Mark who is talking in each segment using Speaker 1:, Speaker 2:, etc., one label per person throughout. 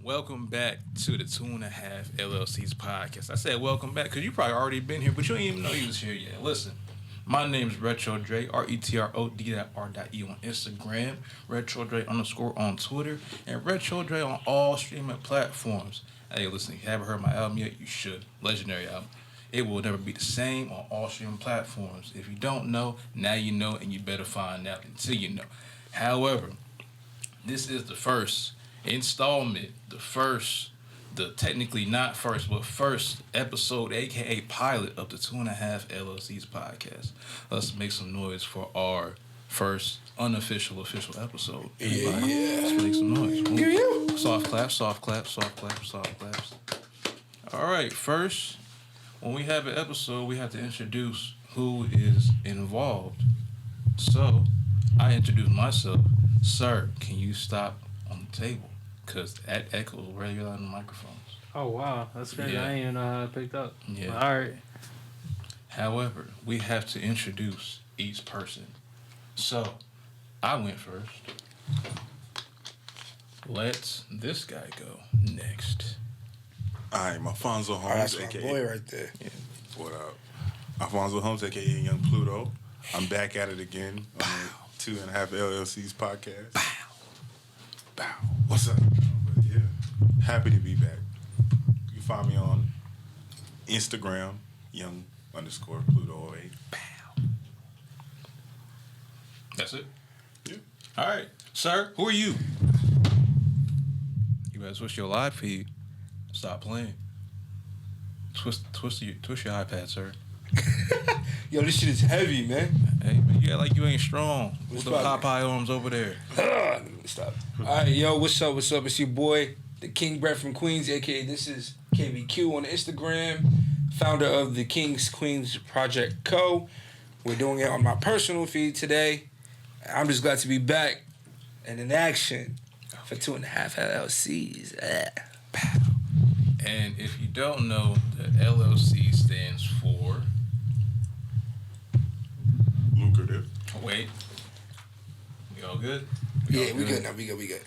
Speaker 1: Welcome back to the 2.5 LLCs Podcast. I said welcome back because you probably already been here, but you ain't even know you was here yet. Listen, my name is Retro Dre, RetroD.R.E on Instagram, Retro Dre _ on Twitter, and Retro Dre on all streaming platforms. Hey, listen, if you haven't heard my album yet, you should. Legendary album. It will never be the same on all streaming platforms. If you don't know, now you know, and you better find out until you know. However, this is the first installment, technically not first, but first episode, aka pilot of the 2.5 LLCs podcast. Let's make some noise for our first unofficial episode. Everybody, let's make some noise. Soft claps, soft claps, soft claps, soft claps. All right, first, when we have an episode, we have to introduce who is involved. So, I introduce myself. Sir, can you stop on the table? Because that echoes really loud on the microphones.
Speaker 2: Oh, wow. That's crazy. Yeah. I ain't even know how it picked up.
Speaker 1: Yeah.
Speaker 2: All right.
Speaker 1: However, we have to introduce each person. So, I went first. Let this guy go next.
Speaker 3: I'm Alfonso Holmes,
Speaker 4: that's
Speaker 3: a.k.a.
Speaker 4: my boy right there.
Speaker 1: Yeah.
Speaker 3: What up? Alfonso Holmes, a.k.a. Young Pluto. I'm back at it again on the 2.5 LLCs podcast.
Speaker 1: Bow.
Speaker 3: Bow. What's up? But yeah, happy to be back. You can find me on Instagram, young_Pluto08.
Speaker 1: Bow. That's it?
Speaker 3: Yeah.
Speaker 1: All right. Sir, who are you? You better switch your live feed. Stop playing. Twist your iPad, sir.
Speaker 4: Yo, this shit is heavy, man.
Speaker 1: Hey, man, you act like you ain't strong. With the
Speaker 4: What's
Speaker 1: Popeye arms over there.
Speaker 4: Stop. All right, yo, what's up? What's up? It's your boy, the King Brett from Queens, a.k.a. this is KBQ on Instagram, founder of the Kings Queens Project Co. We're doing it on my personal feed today. I'm just glad to be back and in action for 2.5 LLCs.
Speaker 1: And if you don't know, the LLC stands for...
Speaker 3: Lucrative.
Speaker 1: Wait. We all good?
Speaker 4: We good now. We good.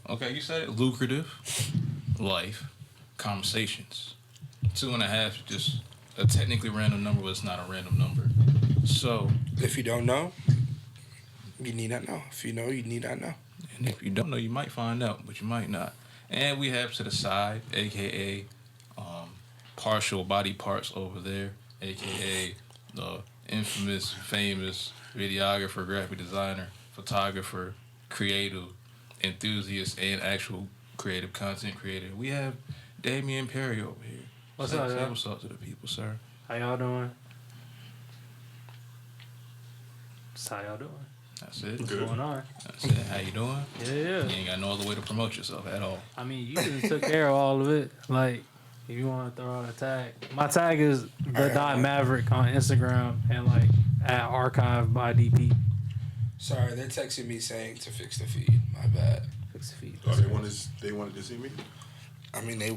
Speaker 1: Okay, you said it. Lucrative Life Conversations. 2.5 is just a technically random number, but it's not a random number. So...
Speaker 4: If you don't know, you need not know. If you know, you need not know.
Speaker 1: And if you don't know, you might find out, but you might not. And we have to the side, a.k.a. Partial body parts over there, a.k.a. the infamous, famous videographer, graphic designer, photographer, creative, enthusiast, and actual creative content creator. We have Damian Perry over here.
Speaker 2: What's up, y'all?
Speaker 1: What's up to the people, sir?
Speaker 2: How y'all doing? That's how y'all doing.
Speaker 1: That's it.
Speaker 2: What's going on?
Speaker 1: That's it. How you doing?
Speaker 2: Yeah.
Speaker 1: You ain't got no other way to promote yourself at all.
Speaker 2: I mean, you just took care of all of it. Like, if you want to throw out a tag. My tag is the.maverick on Instagram and, like, at archive by DP.
Speaker 4: Sorry, they're texting me saying to fix the feed. My bad.
Speaker 2: Fix the feed.
Speaker 3: Oh, they wanted to see me?
Speaker 4: I mean, the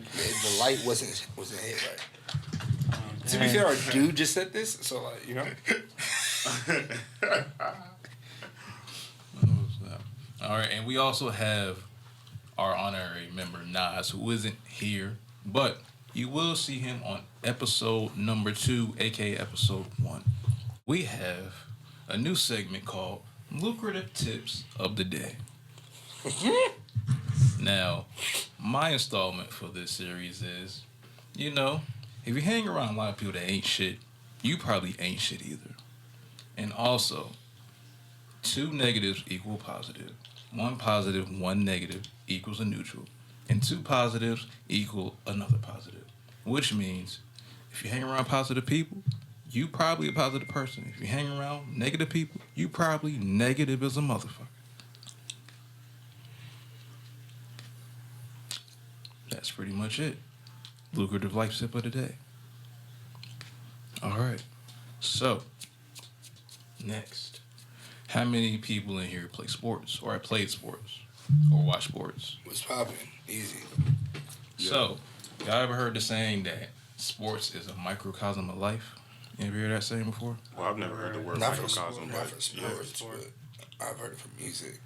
Speaker 4: light wasn't hit right. To be fair, our dude just said this, so like, you know.
Speaker 1: All right, and we also have our honorary member Nas, who isn't here, but you will see him on episode number 2, aka episode 1. We have a new segment called Lucrative Tips of the Day. Now, my installment for this series is, you know, if you hang around a lot of people that ain't shit, you probably ain't shit either. And also, 2 negatives equal positive. 1 positive, 1 negative equals a neutral. And 2 positives equal another positive. Which means, if you hang around positive people, you probably a positive person. If you hang around negative people, you probably negative as a motherfucker. That's pretty much it. Lucrative Life Tip of the Day. All right. So, next. How many people in here play sports or have played sports or watch sports?
Speaker 4: What's popping? Easy.
Speaker 1: So, y'all ever heard the saying that sports is a microcosm of life? You ever heard that saying before?
Speaker 3: Well, I've never heard the word
Speaker 4: Not for
Speaker 3: microcosm.
Speaker 4: sports, but I've heard it from music.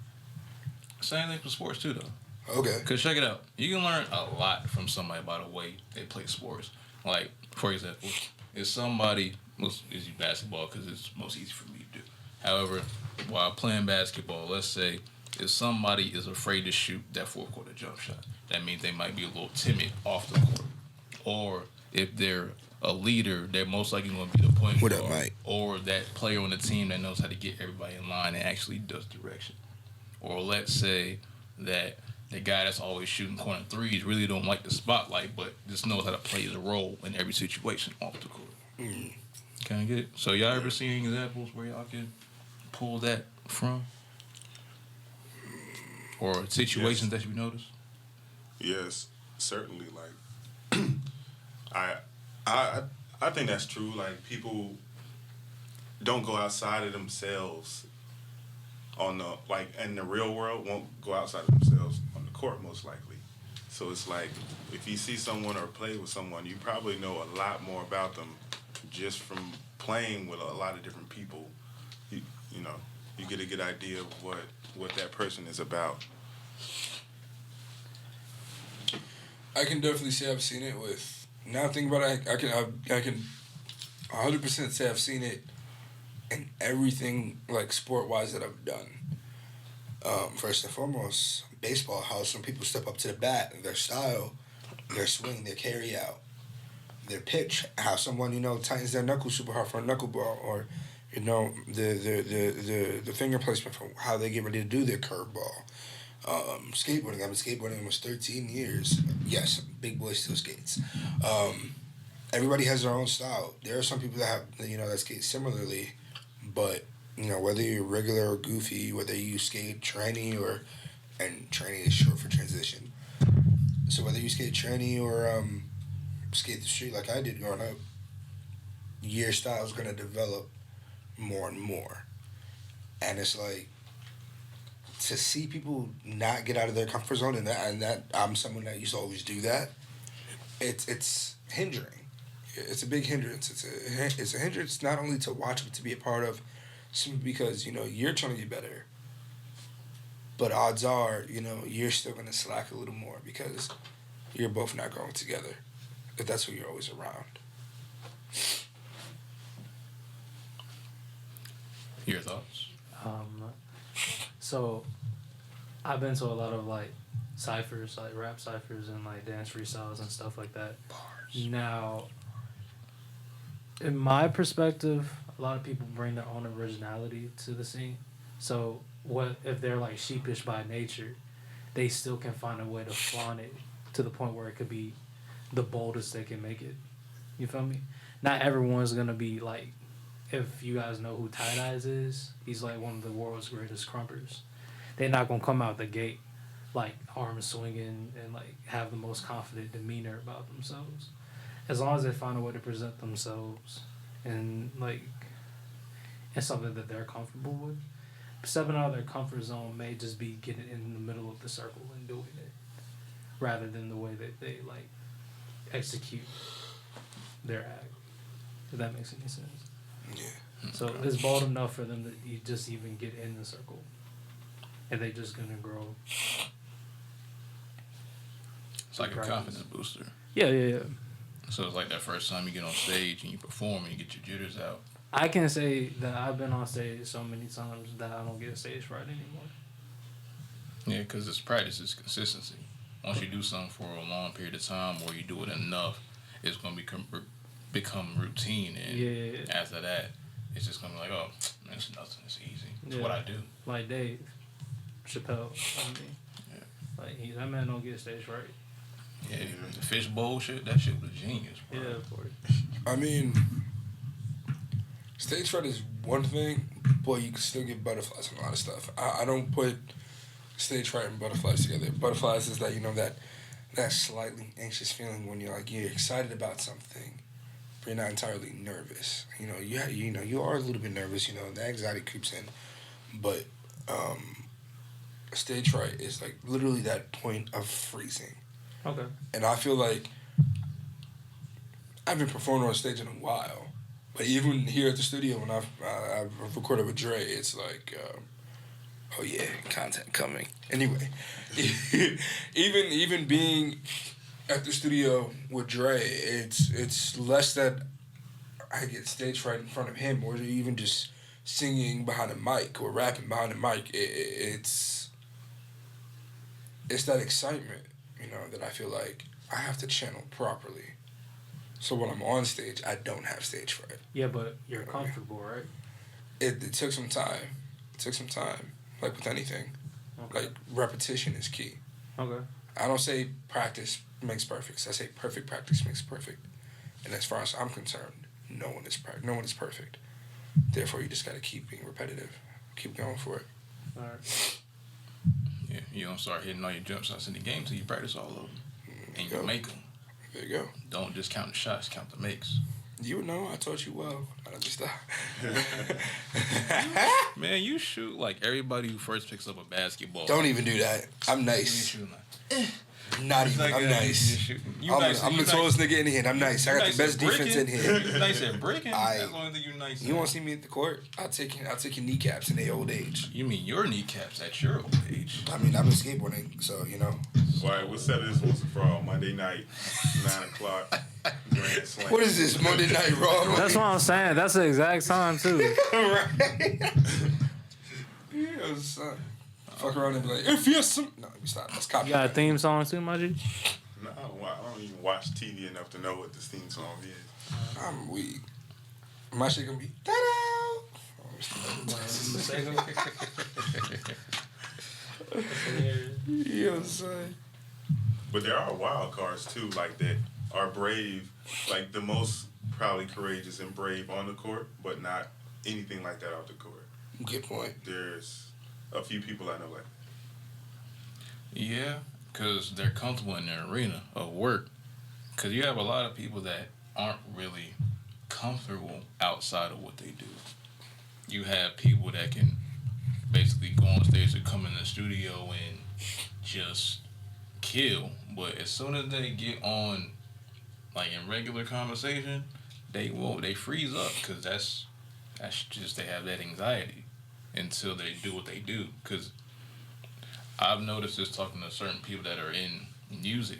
Speaker 1: Same thing for sports too, though.
Speaker 4: Okay.
Speaker 1: Because check it out. You can learn a lot from somebody by the way they play sports. Like, for example, if somebody is basketball because it's most easy for me to do. However, while playing basketball, let's say if somebody is afraid to shoot that 4-quarter jump shot, that means they might be a little timid off the court. Or if they're a leader, they're most likely going to be the point guard.
Speaker 4: What up, Mike?
Speaker 1: Or that player on the team that knows how to get everybody in line and actually does direction. Or let's say that the guy that's always shooting corner threes really don't like the spotlight, but just knows how to play his role in every situation off the court. Can I get it? So y'all ever seen examples where y'all can pull that from? Or situations that you notice?
Speaker 3: Yes, certainly. Like, I think that's true. Like, people don't go outside of themselves in the real world, won't go outside of themselves on the court, most likely. So it's like, if you see someone or play with someone, you probably know a lot more about them just from playing with a lot of different people. You get a good idea of what that person is about.
Speaker 4: I can definitely say I've seen it with. Now think about it, I can 100% say I've seen it in everything like sport wise that I've done. First and foremost, baseball. How some people step up to the bat, their style, their swing, their carry out, their pitch. How someone tightens their knuckle super hard for a knuckleball, or the finger placement for how they get ready to do their curveball. Skateboarding. I've been skateboarding almost 13 years. Yes, big boy still skates. Everybody has their own style. There are some people that have that skate similarly, but whether you're regular or goofy, whether you skate tranny and tranny is short for transition. So whether you skate tranny or skate the street like I did growing up, your style is gonna develop more and more, and it's like, to see people not get out of their comfort zone, and that I'm someone that used to always do that. It's hindering. It's a big hindrance. It's a hindrance not only to watch but to be a part of, simply because you're trying to get better. But odds are you're still gonna slack a little more because you're both not growing together. If that's who you're always around.
Speaker 1: Your thoughts?
Speaker 2: So, I've been to a lot of like ciphers, like rap ciphers and like dance freestyles and stuff like that. Bars. Now, in my perspective, a lot of people bring their own originality to the scene. So, what if they're like sheepish by nature, they still can find a way to flaunt it to the point where it could be the boldest they can make it. You feel me? Not everyone's gonna be like, if you guys know who Tight Eyes is, he's like one of the world's greatest crumpers. They're not gonna come out the gate like arms swinging and like have the most confident demeanor about themselves. As long as they find a way to present themselves and like it's something that they're comfortable with. Stepping out of their comfort zone may just be getting in the middle of the circle and doing it, rather than the way that they like execute their act. If that makes any sense.
Speaker 4: Yeah.
Speaker 2: So it's bold enough for them that you just even get in the circle, and they just gonna grow.
Speaker 1: It's like a confidence booster.
Speaker 2: Yeah.
Speaker 1: So it's like that first time you get on stage and you perform and you get your jitters out.
Speaker 2: I can say that I've been on stage so many times that I don't get stage fright anymore.
Speaker 1: Yeah, because it's practice, it's consistency. Once you do something for a long period of time, or you do it enough, it's gonna become routine, and after that, it's just gonna be like, oh, man, it's nothing, it's easy. It's what I do.
Speaker 2: Like Dave Chappelle, like that man don't get stage fright.
Speaker 1: Yeah, the fishbowl shit, that shit was genius, bro.
Speaker 2: Yeah, of course.
Speaker 4: I mean, stage fright is one thing, boy, you can still get butterflies and a lot of stuff. I don't put stage fright and butterflies together. Butterflies is that, that slightly anxious feeling when you're excited about something, but you're not entirely nervous. You are a little bit nervous. The anxiety creeps in, but stage fright is like literally that point of freezing.
Speaker 2: Okay.
Speaker 4: And I feel like I haven't performed on stage in a while, but even here at the studio when I've recorded with Dre, it's like Oh yeah, content coming. Anyway, even being at the studio with Dre, it's less that I get stage fright in front of him, or even just singing behind a mic or rapping behind a mic. It's that excitement, that I feel like I have to channel properly. So when I'm on stage, I don't have stage fright.
Speaker 2: Yeah, but you're comfortable, right?
Speaker 4: It took some time. Like with anything.
Speaker 2: Okay.
Speaker 4: Like repetition is key.
Speaker 2: Okay.
Speaker 4: I don't say practice makes perfect. I say perfect practice makes perfect. And as far as I'm concerned, no one is perfect. Therefore, you just got to keep being repetitive. Keep going for it.
Speaker 2: All right.
Speaker 1: Yeah, you don't start hitting all your jump shots in the game till you practice all of them. And you make them.
Speaker 4: There you go.
Speaker 1: Don't just count the shots, count the makes.
Speaker 4: You know, I taught you well. I don't just
Speaker 1: Man, you shoot like everybody who first picks up a basketball.
Speaker 4: Don't even do that. I'm nice. Not even.
Speaker 1: Like,
Speaker 4: I'm nice. I'm the tallest nigga in here. I'm nice. I got the best defense in here.
Speaker 1: You nice at breaking? That's the only thing you nice at.
Speaker 4: You want to see me at the court? I'll take your kneecaps in their old age.
Speaker 1: You mean your kneecaps at your old age?
Speaker 4: I mean, I've been skateboarding, so,
Speaker 3: All right, we'll settle this once and for all. Monday night, 9 o'clock, Grand Slam.
Speaker 4: What is this, Monday Night Raw?
Speaker 2: That's what I'm saying. That's the exact time, too.
Speaker 4: Right? Yeah, son. Fuck around and be like, if you're some... No, let me stop. That's copy.
Speaker 2: You got a theme song, too, my G?
Speaker 3: No, I don't even watch TV enough to know what this theme song is.
Speaker 4: I'm weak. My shit gonna be... Ta-da! Yo, son.
Speaker 3: But there are wild cards, too, like that are brave, like the most probably courageous and brave on the court, but not anything like that off the court.
Speaker 4: Good point.
Speaker 3: There's a few people I know like.
Speaker 1: Yeah, because they're comfortable in their arena of work. Because you have a lot of people that aren't really comfortable outside of what they do. You have people that can basically go on stage and come in the studio and just kill. But as soon as they get on, like in regular conversation, they freeze up because that's just, they have that anxiety until they do what they do. Because I've noticed this talking to certain people that are in music.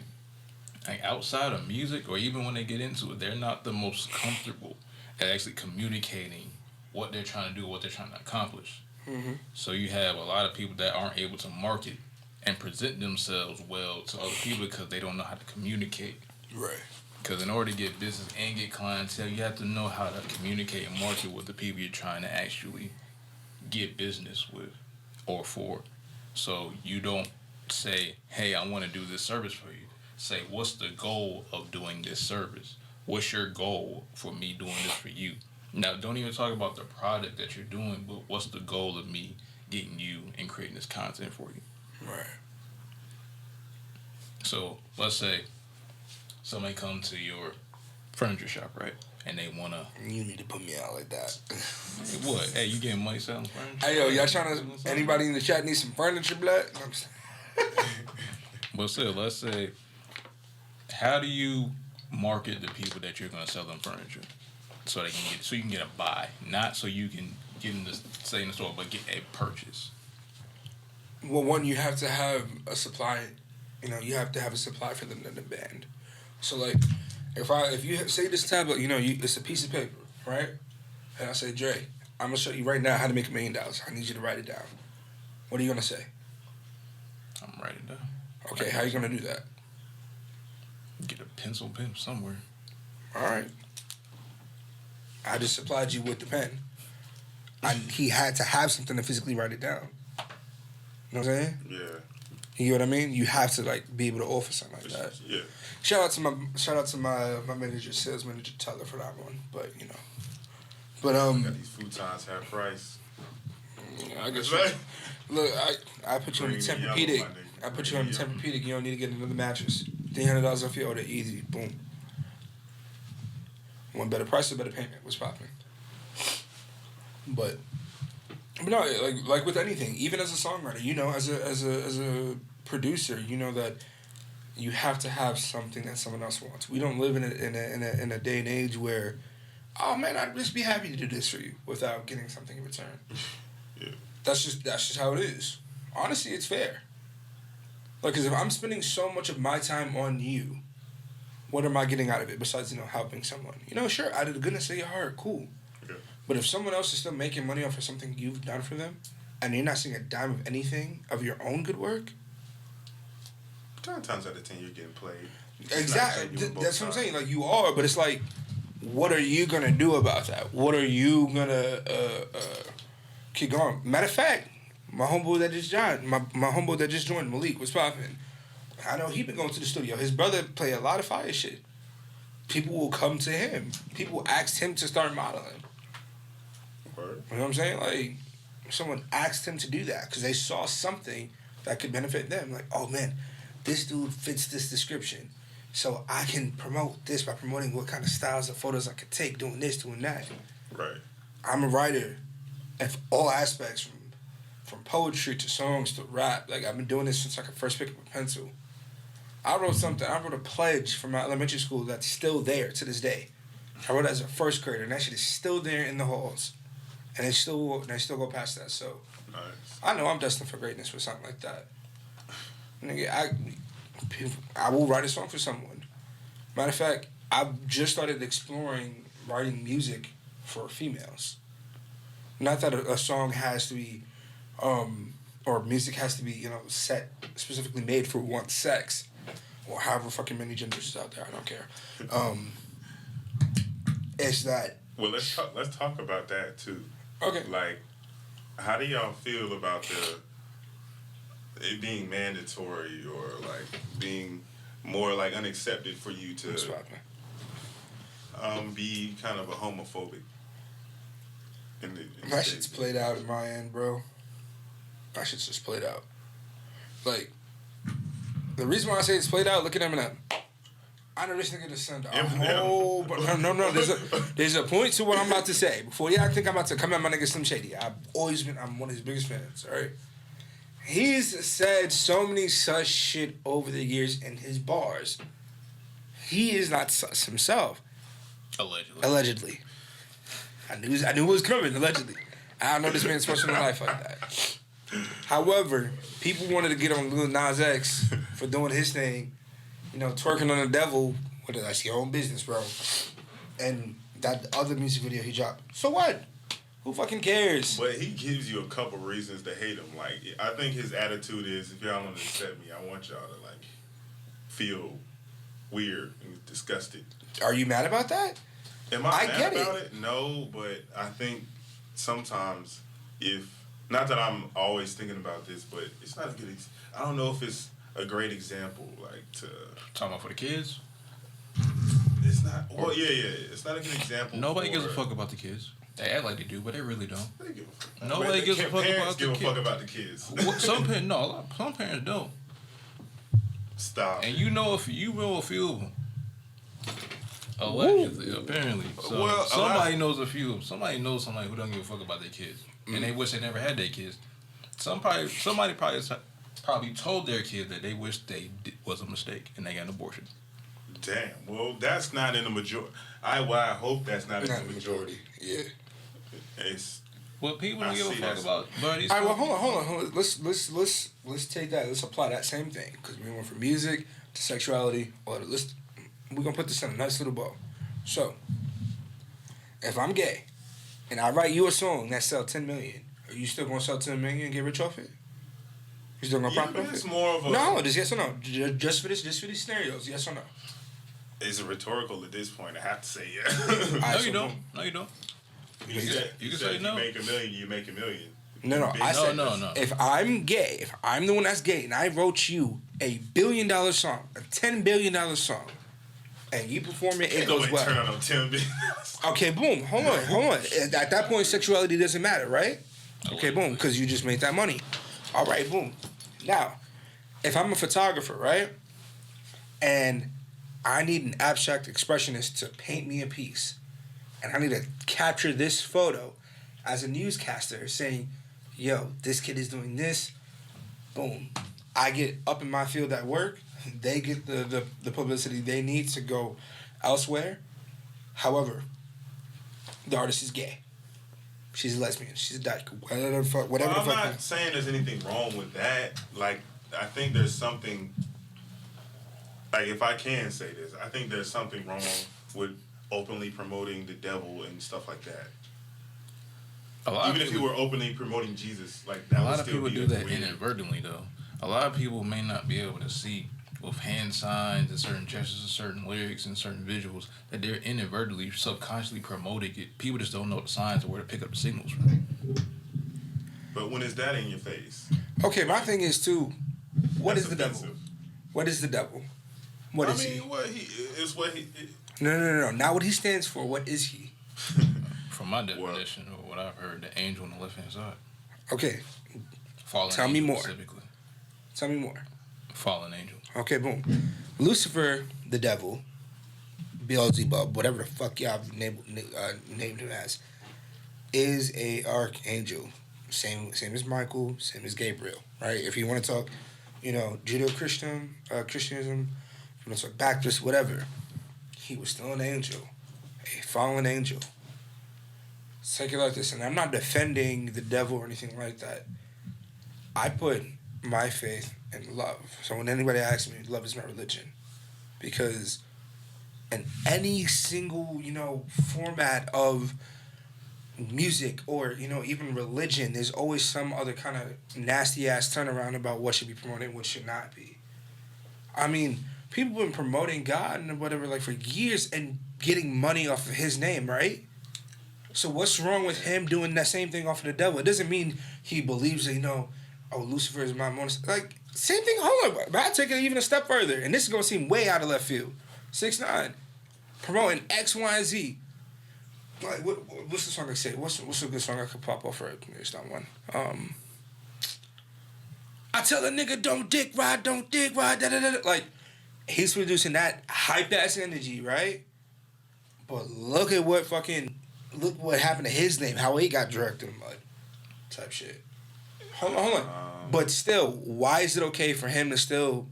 Speaker 1: Like outside of music, or even when they get into it, they're not the most comfortable at actually communicating what they're trying to do, what they're trying to accomplish.
Speaker 4: Mm-hmm.
Speaker 1: So you have a lot of people that aren't able to market and present themselves well to other people because they don't know how to communicate.
Speaker 4: Right.
Speaker 1: Because in order to get business and get clientele, you have to know how to communicate and market with the people you're trying to actually get business with or for. So you don't say, hey, I want to do this service for you. Say, what's the goal of doing this service? What's your goal for me doing this for you? Now, don't even talk about the product that you're doing, but what's the goal of me getting you and creating this content for you?
Speaker 4: Right.
Speaker 1: So let's say somebody come to your furniture shop, right? And they want to...
Speaker 4: You need to put me out like that.
Speaker 1: What? Hey, you getting money selling furniture?
Speaker 4: Hey, yo, y'all trying to... Anybody in the chat need some furniture, blood?
Speaker 1: But still, let's say... How do you market the people that you're going to sell them furniture? So they can get, so you can get a buy, not so you can get in the, say in the store, but get a purchase.
Speaker 4: Well, one, you have to have a supply. You have to have a supply for them to demand. So, like, if you say this tablet, it's a piece of paper, right? And I say, Dre, I'm gonna show you right now how to make $1 million. I need you to write it down. What are you gonna say?
Speaker 1: I'm writing it down.
Speaker 4: Okay, how are you gonna do that?
Speaker 1: Get a pencil pen somewhere.
Speaker 4: All right. I just supplied you with the pen. He had to have something to physically write it down. You know what I'm saying?
Speaker 3: Yeah.
Speaker 4: You get what I mean? You have to be able to offer something like that.
Speaker 3: Yeah.
Speaker 4: Shout out to my manager, sales manager Teller for that one. But But
Speaker 3: Got these futons half price.
Speaker 4: I guess look, I put you on the Tempur-Pedic. I put you on the Tempur-Pedic. You don't need to get another mattress. $300 off your order, easy, boom. One better price, a better payment. What's popping? But no, like with anything, even as a songwriter, as a producer, that you have to have something that someone else wants. We don't live in a day and age where, oh man, I'd just be happy to do this for you without getting something in return.
Speaker 3: Yeah.
Speaker 4: That's just how it is. Honestly, it's fair. Like, because if I'm spending so much of my time on you, what am I getting out of it besides, helping someone? Sure, out of the goodness of your heart, cool.
Speaker 3: Yeah.
Speaker 4: But if someone else is still making money off of something you've done for them, and you're not seeing a dime of anything of your own good work,
Speaker 3: 9 times out of 10 you're getting played.
Speaker 4: exactly. That's what I'm saying. Like, you are, but it's like, what are you gonna do about that? What are you gonna keep going? Matter of fact, my homeboy that just joined, my homeboy that just joined, Malik, was popping. I know he been going to the studio. His brother play a lot of fire shit. People will come to him. People asked him to start modeling.
Speaker 3: Word.
Speaker 4: You know what I'm saying? Like, someone asked him to do that because they saw something that could benefit them. Like, oh man, this dude fits this description. So I can promote this by promoting what kind of styles of photos I could take, doing this, doing that.
Speaker 3: Right.
Speaker 4: I'm a writer of all aspects, from poetry to songs to rap. Like, I've been doing this since I could first pick up a pencil. I wrote a pledge from my elementary school that's still there to this day. I wrote it as a first grader, and that shit is still there in the halls. And they still go past that. So
Speaker 3: Nice.
Speaker 4: I know I'm destined for greatness with something like that. Nigga, I will write a song for someone. Matter of fact, I've just started exploring writing music for females. Not that a song has to be, or music has to be, set specifically made for one sex, or however fucking many genders is out there. I don't care. It's that.
Speaker 3: Well, let's talk about that too.
Speaker 4: Okay.
Speaker 3: Like, how do y'all feel about it being mandatory or like being more like unaccepted for you to be kind of a homophobic?
Speaker 4: That shit's played out in my end, bro. That shit's just played out. Like, the reason why I say it's played out, look at Eminem. I know this nigga to send a whole... No. There's a point to what I'm about to say. Before y'all think I'm about to come at my nigga Slim Shady, I'm one of his biggest fans, alright? He's said so many such shit over the years in his bars. He is not sus himself. Allegedly. I knew it was coming, allegedly. I don't know this man's personal life like that. However, people wanted to get on Lil Nas X for doing his thing, twerking on the devil. Well, that's your own business, bro. And that other music video he dropped. So what? Who fucking cares?
Speaker 3: But he gives you a couple reasons to hate him. Like, I think his attitude is, if y'all don't accept me, I want y'all to, like, feel weird and disgusted.
Speaker 4: Are you mad about that?
Speaker 3: Am I mad about it? No, but I think sometimes not that I'm always thinking about this, but it's not a good I don't know if it's a great example, like, to...
Speaker 1: Talking about for the kids?
Speaker 3: It's not... Well, yeah. It's not a good example.
Speaker 1: Nobody gives a fuck about the kids. They act like they do, but they really don't.
Speaker 3: They give a fuck.
Speaker 1: Nobody gives a fuck about the kids.
Speaker 3: Give a fuck about the kids.
Speaker 1: Some parents don't.
Speaker 3: Stop.
Speaker 1: And you know a few of them. Allegedly, apparently. So somebody knows a few of them. Somebody knows somebody who don't give a fuck about their kids. And they wish they never had their kids. Somebody probably told their kid that they wish was a mistake and they got an abortion.
Speaker 3: Damn. Well, that's not in the majority. I hope that's not in the majority.
Speaker 4: Yeah.
Speaker 1: Well, people don't give a fuck about.
Speaker 4: All right. Well, hold on. Let's take that. Let's apply that same thing because we went from music to sexuality. We're gonna put this in a nice little bow. So, if I'm gay, and I write you a song that sells 10 million, are you still gonna sell 10 million and get rich off it? You still gonna profit off it?
Speaker 3: It's more of a
Speaker 4: just yes or no. Just for these scenarios, yes or no.
Speaker 3: It's rhetorical at this point. I have to say yeah.
Speaker 1: No, you don't. You can say no.
Speaker 3: If you make $1 million, you make $1 million.
Speaker 4: No. I said
Speaker 1: no.
Speaker 4: If I'm gay, if I'm the one that's gay, and I wrote you a $1 billion song, a $10 billion song, and you perform it, it goes well.
Speaker 3: Turn on $10 billion.
Speaker 4: Okay, boom. Hold on. At that point, sexuality doesn't matter, right? Okay, boom, because you just made that money. All right, boom. Now, if I'm a photographer, right, and I need an abstract expressionist to paint me a piece, and I need to capture this photo as a newscaster saying, yo, this kid is doing this, boom. I get up in my field at work. They get the publicity they need to go elsewhere. However, the artist is gay. She's a lesbian. She's a dyke. Whatever the fuck. Whatever
Speaker 3: I'm
Speaker 4: the fuck.
Speaker 3: not saying there's anything wrong with that. Like, I think there's something. Like, if I can say this, I think there's something wrong with openly promoting the devil and stuff like that. Even if you were openly promoting Jesus, like that.
Speaker 1: A lot of people do that inadvertently, though. A lot of people may not be able to see with hand signs and certain gestures and certain lyrics and certain visuals that they're inadvertently, subconsciously promoting it. People just don't know the signs or where to pick up the signals from.
Speaker 3: But when is that in your face?
Speaker 4: Okay, my thing is too. What
Speaker 3: That's
Speaker 4: is the devil?
Speaker 3: offensive.
Speaker 4: What is the devil? What is he?
Speaker 3: What he is what he.
Speaker 4: No. Not what he stands for. What is he?
Speaker 1: From my definition or what I've heard, the angel on the left hand side.
Speaker 4: Okay.
Speaker 1: Fallen
Speaker 4: Tell me
Speaker 1: angel
Speaker 4: more.
Speaker 1: Specifically.
Speaker 4: Tell me more.
Speaker 1: Fallen angel.
Speaker 4: Okay, boom. Lucifer, the devil, Beelzebub, whatever the fuck y'all named him as, is a archangel. Same as Michael, same as Gabriel, right? If you want to talk, Judeo-Christianism, if you want to talk Baptist, whatever, he was still an angel, a fallen angel. Take it like this, and I'm not defending the devil or anything like that. I put my faith in love. So when anybody asks me, love is my religion. Because in any single, format of music or, even religion, there's always some other kind of nasty-ass turnaround about what should be promoted and what should not be. I mean, people have been promoting God and whatever, like, for years and getting money off of his name, right? So what's wrong with him doing that same thing off of the devil? It doesn't mean he believes that, Lucifer is my monster. Like, same thing, hold on, but I'll take it even a step further. And this is going to seem way out of left field. 6ix9ine, promoting X, Y, and Z. Like, what's the song I say? What's a good song I could pop off for it? There's not one. I tell a nigga, don't dick ride, da da da. Like, he's producing that hype-ass energy, right? But look what happened to his name, how he got dragged through the mud. Type shit. Hold on. But still, why is it okay for him to still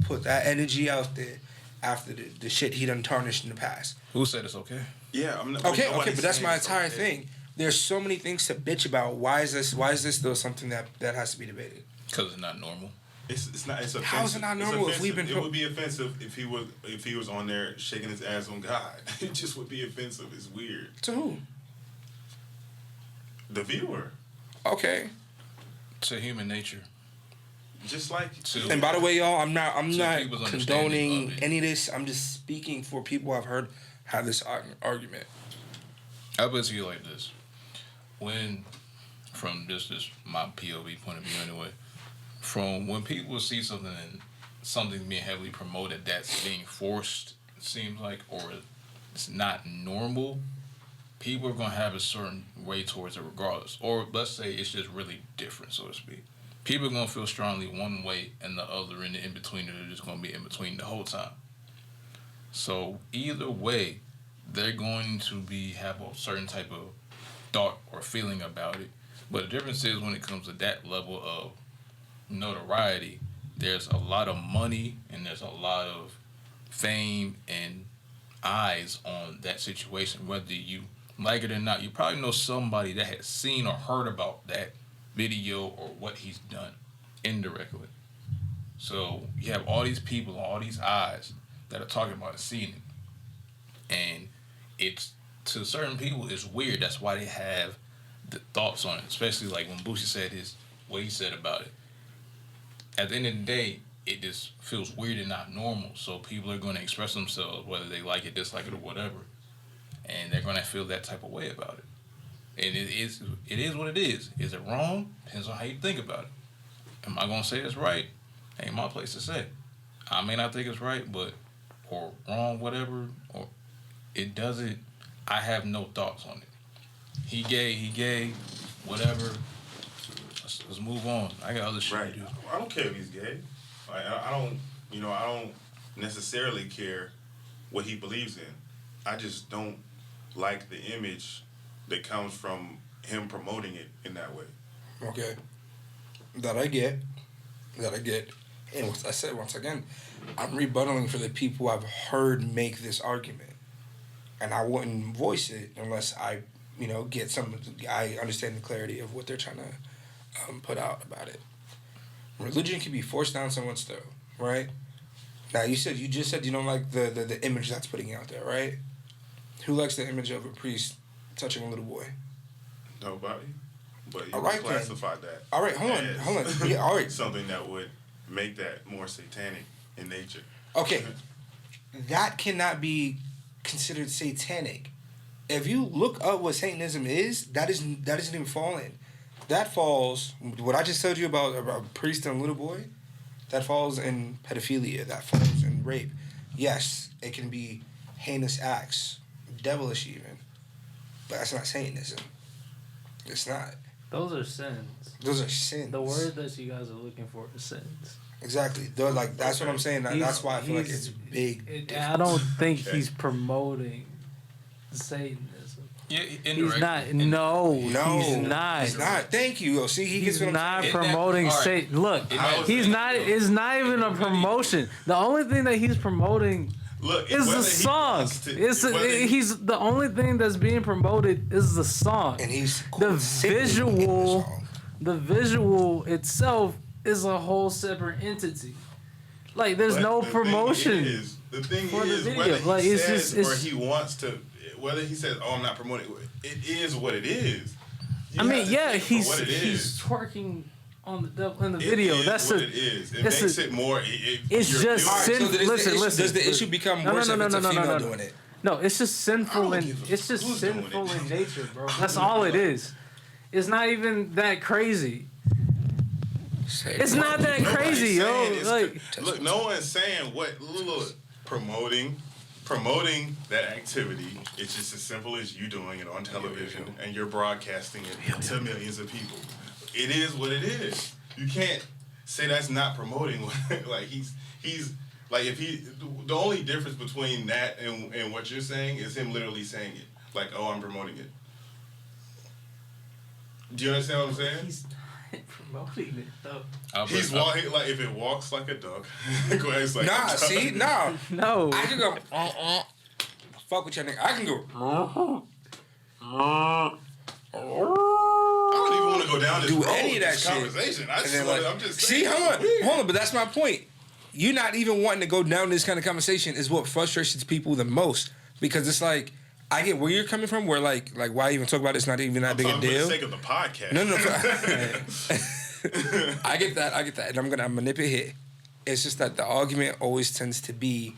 Speaker 4: put that energy out there after the shit he done tarnished in the past?
Speaker 1: Who said it's okay?
Speaker 3: Yeah,
Speaker 4: Okay, but that's my entire thing. There's so many things to bitch about. Why is this still something that has to be debated?
Speaker 1: Because it's not normal.
Speaker 3: It's not. It's offensive.
Speaker 4: How is it not normal if we've been?
Speaker 3: It would be offensive if he was on there shaking his ass on God. It just would be offensive. It's weird.
Speaker 4: To who?
Speaker 3: The viewer.
Speaker 4: Okay.
Speaker 1: To human nature.
Speaker 3: Just like.
Speaker 4: And by the way, y'all, I'm not
Speaker 1: people's
Speaker 4: condoning
Speaker 1: understanding of it.
Speaker 4: any of this. I'm just speaking for people I've heard have this argument.
Speaker 1: I'll put it to you like this. When, from just my POV point of view anyway, from when people see something and something being heavily promoted that's being forced, it seems like, or it's not normal, people are going to have a certain way towards it regardless. Or let's say it's just really different, so to speak. People are going to feel strongly one way and the other, and the in-between, they're just going to be in between the whole time. So either way, they're going to have a certain type of thought or feeling about it. But the difference is when it comes to that level of notoriety, there's a lot of money and there's a lot of fame and eyes on that situation. Whether you like it or not, you probably know somebody that has seen or heard about that video or what he's done indirectly. So you have all these people, all these eyes that are talking about it, seeing it. And it's, to certain people, it's weird. That's why they have the thoughts on it. Especially like when Boosie said what he said about it. At the end of the day, it just feels weird and not normal. So people are going to express themselves, whether they like it, dislike it, or whatever. And they're going to feel that type of way about it. And it is what it is. Is it wrong? Depends on how you think about it. Am I going to say it's right? Ain't my place to say. I may not think it's right, or wrong, whatever, or it doesn't. I have no thoughts on it. He gay, whatever. Let's move on. I got other shit to do.
Speaker 3: I don't care if he's gay. I don't necessarily care what he believes in. I just don't like the image that comes from him promoting it in that way.
Speaker 4: Okay. That I get. And I said, once again, I'm rebuttaling for the people I've heard make this argument. And I wouldn't voice it unless I get some. I understand the clarity of what they're trying to put out about it. Religion can be forced down someone's throat, right? Now you just said you don't like the image that's putting out there, right? Who likes the image of a priest touching a little boy?
Speaker 3: Nobody. But you
Speaker 4: All right,
Speaker 3: classified that.
Speaker 4: All right, hold on. Yeah, all right.
Speaker 3: Something that would make that more satanic in nature.
Speaker 4: Okay, that cannot be considered satanic. If you look up what Satanism is, that doesn't even fall in. That falls, what I just told you about a priest and a little boy, that falls in pedophilia, that falls in rape. Yes, it can be heinous acts, devilish even, but that's not Satanism. It's not.
Speaker 2: Those are sins.
Speaker 4: Those are sins.
Speaker 2: The word that you guys are looking for is sins.
Speaker 4: Exactly. They're like, that's what I'm saying. That's why I feel like it's big.
Speaker 2: I don't think he's promoting Satanism.
Speaker 1: Yeah,
Speaker 2: he's not. No, he's not.
Speaker 4: He's not. Thank you. See,
Speaker 2: he's not promoting Satan. Look, he's not. It's not even a promotion. The only thing that he's promoting is the song. He's the only thing that's being promoted is the song.
Speaker 4: And he's
Speaker 2: the visual. The visual itself is a whole separate entity. Like there's no promotion.
Speaker 3: The thing
Speaker 2: for
Speaker 3: is,
Speaker 2: the video.
Speaker 3: whether he
Speaker 2: like,
Speaker 3: says or he wants to. Whether he says, "Oh, I'm not promoting," it is what it is.
Speaker 2: I mean, yeah, he's twerking on in the video. That's
Speaker 3: what it is. It makes it more.
Speaker 2: It's just sinful.
Speaker 4: So listen. Does the issue become worse if it's a female doing it?
Speaker 2: No, it's just sinful in nature, bro. That's all it is. It's not even that crazy. It's not that crazy, yo. Like,
Speaker 3: look, no one's saying what promoting that activity. It's just as simple as you doing it on television and you're broadcasting it to millions of people. It is what it is. You can't say that's not promoting. Like he's like if the only difference between that and what you're saying is him literally saying it. Like, oh, I'm promoting it. Do you understand what I'm saying?
Speaker 2: He's not promoting it though.
Speaker 3: He's walking like if it walks like a duck. Like,
Speaker 4: no. I can go. Fuck with your nigga. I can go.
Speaker 3: I don't even want to go down this road
Speaker 4: any of that
Speaker 3: this
Speaker 4: shit.
Speaker 3: Conversation. I'm just
Speaker 4: saying. See, hold on. But that's my point. You not even wanting to go down this kind of conversation is what frustrates people the most, because it's like. I get where you're coming from. Where like why even talk about it? It's not even that big a deal.
Speaker 3: For the sake of the podcast.
Speaker 4: No. I get that, and I'm gonna nip it here. It's just that the argument always tends to be,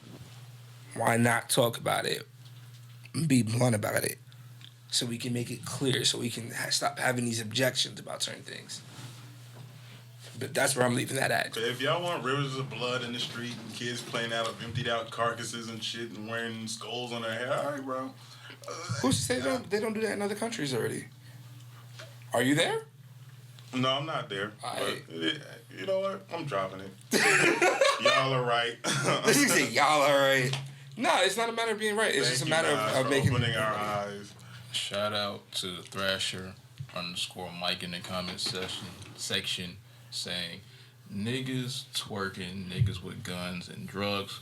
Speaker 4: why not talk about it, be blunt about it, so we can make it clear, so we can stop having these objections about certain things. But that's where I'm leaving that at.
Speaker 3: But if y'all want rivers of blood in the street and kids playing out of emptied out carcasses and shit and wearing skulls on their head, all right, bro.
Speaker 4: Who's to say they don't do that in other countries already? Are you there?
Speaker 3: No, I'm not there. You know what? I'm dropping it. Y'all are right.
Speaker 4: This is it. Y'all are right. No, it's not a matter of being right. It's just a matter of making
Speaker 3: opening our eyes.
Speaker 1: Shout out to Thrasher _Mike in the comment section saying niggas twerking, niggas with guns and drugs.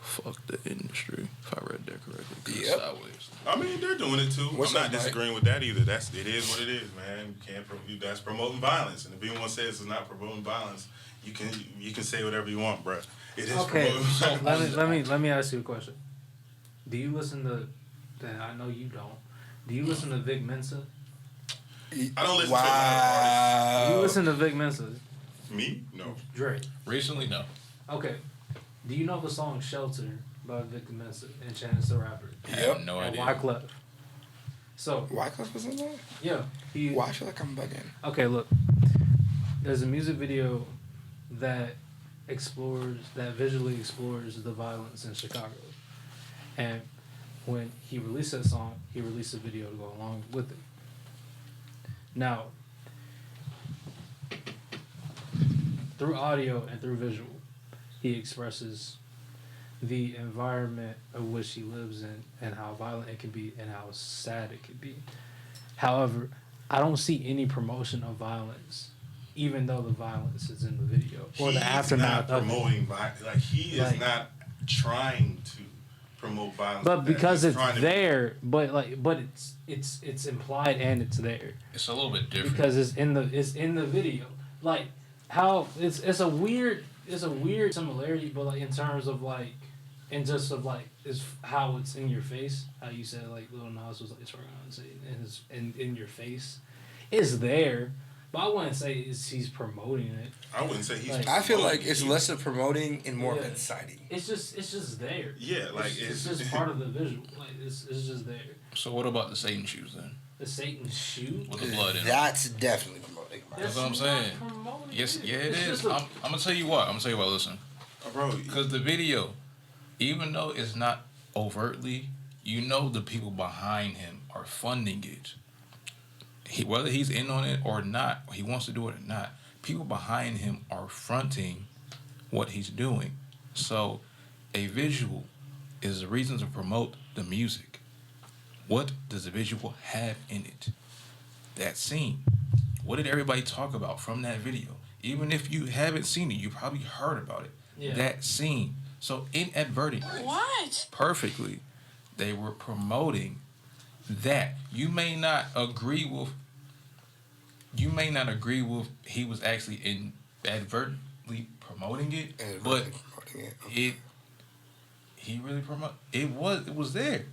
Speaker 1: #fuck the industry. If I read that correctly.
Speaker 4: Yep.
Speaker 1: Sideways.
Speaker 3: I mean, they're doing it too.
Speaker 4: What's
Speaker 3: I'm not
Speaker 4: up,
Speaker 3: disagreeing with that either. It is what it is, man. That's promoting violence. And if anyone says it's not promoting violence, you can say whatever you want, bro. It is promoting violence.
Speaker 2: Let me ask you a question. Do you listen to? I know you don't. Do you listen to Vic Mensa?
Speaker 3: I don't listen to a lot of
Speaker 2: artists. You listen to Vic Mensa?
Speaker 3: Me? No.
Speaker 2: Drake.
Speaker 1: Recently, no.
Speaker 2: Okay. Do you know the song "Shelter" by Vic Mensa and Chance the Rapper?
Speaker 1: I have no idea.
Speaker 2: Wyclef. So
Speaker 4: Wyclef was in that?
Speaker 2: Yeah.
Speaker 4: Why I feel like I'm bugging?
Speaker 2: Okay, look. There's a music video that visually explores the violence in Chicago, and when he released that song, he released a video to go along with it. Now, through audio and through visual, he expresses the environment of which he lives in and how violent it can be and how sad it can be. However, I don't see any promotion of violence, even though the violence is in the video or the aftermath of it.
Speaker 3: He is not trying to promote violence.
Speaker 2: But because it's
Speaker 3: trying to
Speaker 2: there, but it's implied and it's there.
Speaker 1: It's a little bit different
Speaker 2: Because it's in the video. Like how it's a weird similarity, but like in terms of like and just of like is how it's in your face. How you said like Lil Nas was like it's in your face. It's there, but I wouldn't say he's promoting it.
Speaker 3: I wouldn't say he's.
Speaker 2: Like,
Speaker 4: I feel like it's less of promoting and more of
Speaker 2: Yeah.
Speaker 4: inciting.
Speaker 2: It's just there.
Speaker 3: Yeah, like
Speaker 2: it's just part of the visual. Like it's just there.
Speaker 1: So what about the Satan shoes then?
Speaker 2: The Satan shoe.
Speaker 1: With the blood in it.
Speaker 4: That's definitely promoting.
Speaker 1: That's what I'm saying. Yes, yeah, it is. I'm gonna tell you what. Listen,
Speaker 3: bro.
Speaker 1: because the video, even though it's not overtly, you know the people behind him are funding it. Whether he's in on it or not, he wants to do it or not, people behind him are fronting what he's doing. So, a visual is a reason to promote the music. What does the visual have in it? That scene. What did everybody talk about from that video? Even if you haven't seen it, you probably heard about it.
Speaker 2: Yeah.
Speaker 1: That scene. So inadvertently, perfectly, they were promoting that. You may not agree with he was actually inadvertently promoting it, but he really promoted it. Was there.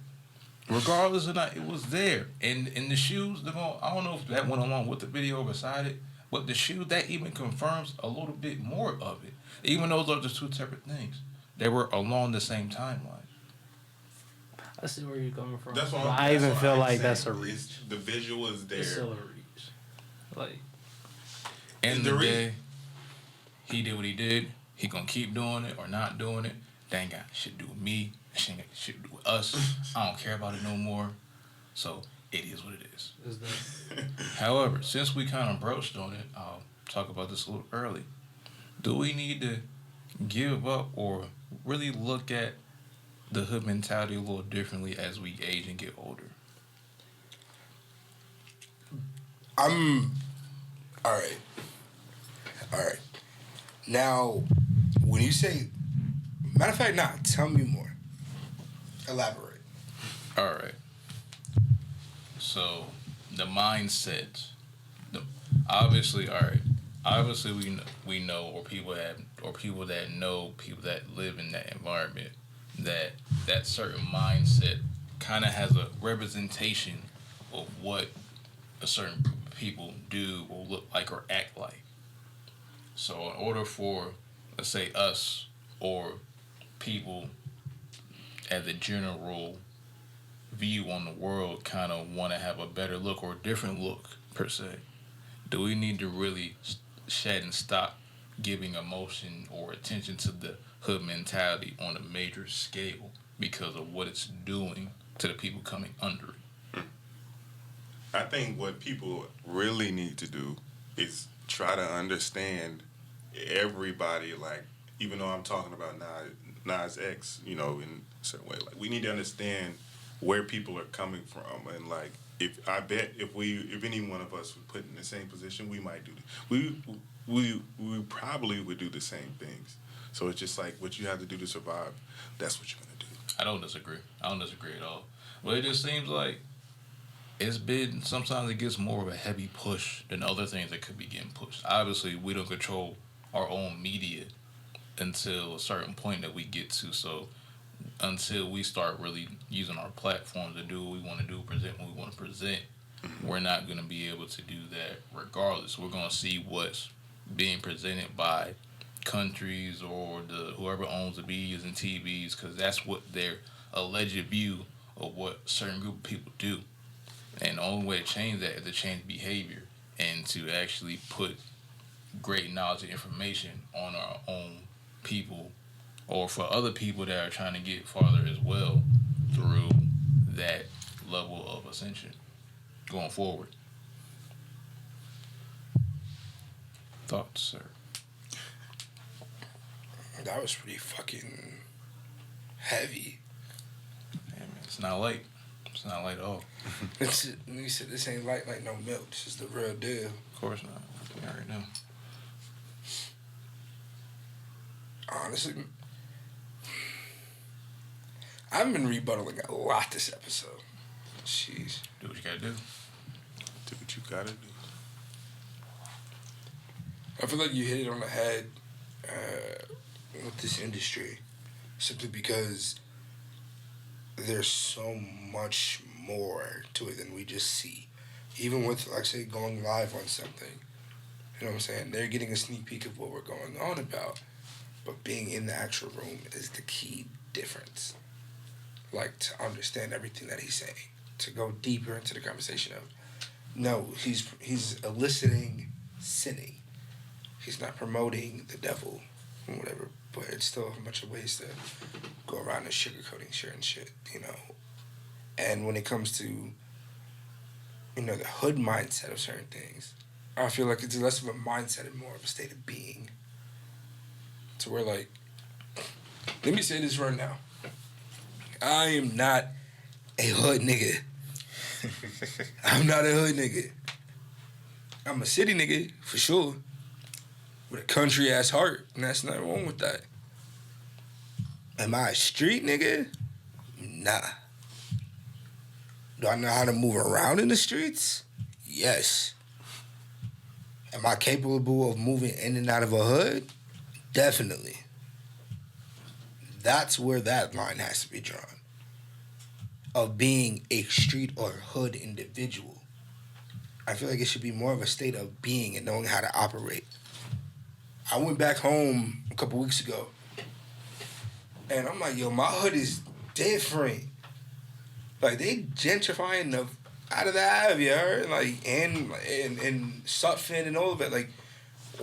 Speaker 1: Regardless or not, it was there. And the shoes, I don't know if that went along with the video beside it, but the shoes, that even confirms a little bit more of it. Even though those are two separate things. They were along the same timeline.
Speaker 2: I see where you're coming from.
Speaker 3: That's what
Speaker 2: But
Speaker 3: I'm,
Speaker 2: I even
Speaker 3: what
Speaker 2: feel
Speaker 3: I'm
Speaker 2: like
Speaker 3: saying.
Speaker 2: that's a reach.
Speaker 3: The visual is there.
Speaker 2: It's still a reach. Like,
Speaker 1: In the day, he did what he did. He gonna keep doing it or not doing it. That ain't got shit to do with me. That shit ain't got shit to do with us. I don't care about it no more. So it is what it is.
Speaker 2: is that
Speaker 1: However, since we kind of broached on it, I'll talk about this a little early. Do we need to give up or really look at the hood mentality a little differently as we age and get older?
Speaker 4: I'm all right. Now, when you say, matter of fact, tell me more. Elaborate.
Speaker 1: All right. So the mindset, obviously, all right. Obviously, we know, or people that know people that live in that environment, that certain mindset kind of has a representation of what a certain group of people do or look like or act like. So in order for, let's say, us or people as a general view on the world kind of want to have a better look or a different look, per se, do we need to really shed and stop giving emotion or attention to the hood mentality on a major scale because of what it's doing to the people coming under it?
Speaker 3: I think what people really need to do is try to understand everybody, like, even though I'm talking about Nas X, in a certain way, like, we need to understand where people are coming from, and like, if any one of us were put in the same position, we might do we probably would do the same things. So it's just like, what you have to do to survive, that's what you're gonna do.
Speaker 1: I don't disagree at all. But it just seems like sometimes it gets more of a heavy push than other things that could be getting pushed. Obviously, we don't control our own media until a certain point that we get to. So until we start really using our platforms to do what we want to do, present what we want to present, we're not going to be able to do that regardless. We're going to see what's being presented by countries or whoever owns the medias and TVs, because that's what their alleged view of what a certain group of people do. And the only way to change that is to change behavior and to actually put great knowledge and information on our own people, or for other people that are trying to get farther as well through that level of ascension going forward. Thoughts, sir?
Speaker 4: That was pretty fucking heavy.
Speaker 1: Yeah, man, it's not light. It's not light at all.
Speaker 4: You said this ain't light like no milk. This is the real deal.
Speaker 1: Of course not. I already know.
Speaker 4: Honestly, I've been rebuttaling a lot this episode. Jeez.
Speaker 1: Do what you gotta do.
Speaker 3: Do what you gotta do.
Speaker 4: I feel like you hit it on the head with this industry, simply because there's so much more to it than we just see. Even with, like, say, going live on something, you know what I'm saying? They're getting a sneak peek of what we're going on about, but being in the actual room is the key difference. Like, to understand everything that he's saying, to go deeper into the conversation of, no, he's eliciting sinning. He's not promoting the devil or whatever, but it's still a bunch of ways to go around and sugarcoating certain shit, you know. And when it comes to, you know, the hood mindset of certain things, I feel like it's less of a mindset and more of a state of being. To where, like, let me say this right now. I am not a hood nigga. I'm not a hood nigga. I'm a city nigga, for sure. With a country ass heart, and that's nothing wrong with that. Am I a street nigga? Nah. Do I know how to move around in the streets? Yes. Am I capable of moving in and out of a hood? Definitely. That's where that line has to be drawn. Of being a street or hood individual. I feel like it should be more of a state of being and knowing how to operate. I went back home a couple weeks ago, and I'm like, yo, my hood is different. Like, they gentrifying out of the Ave, you heard? Like, and Sutphin and all of it, like,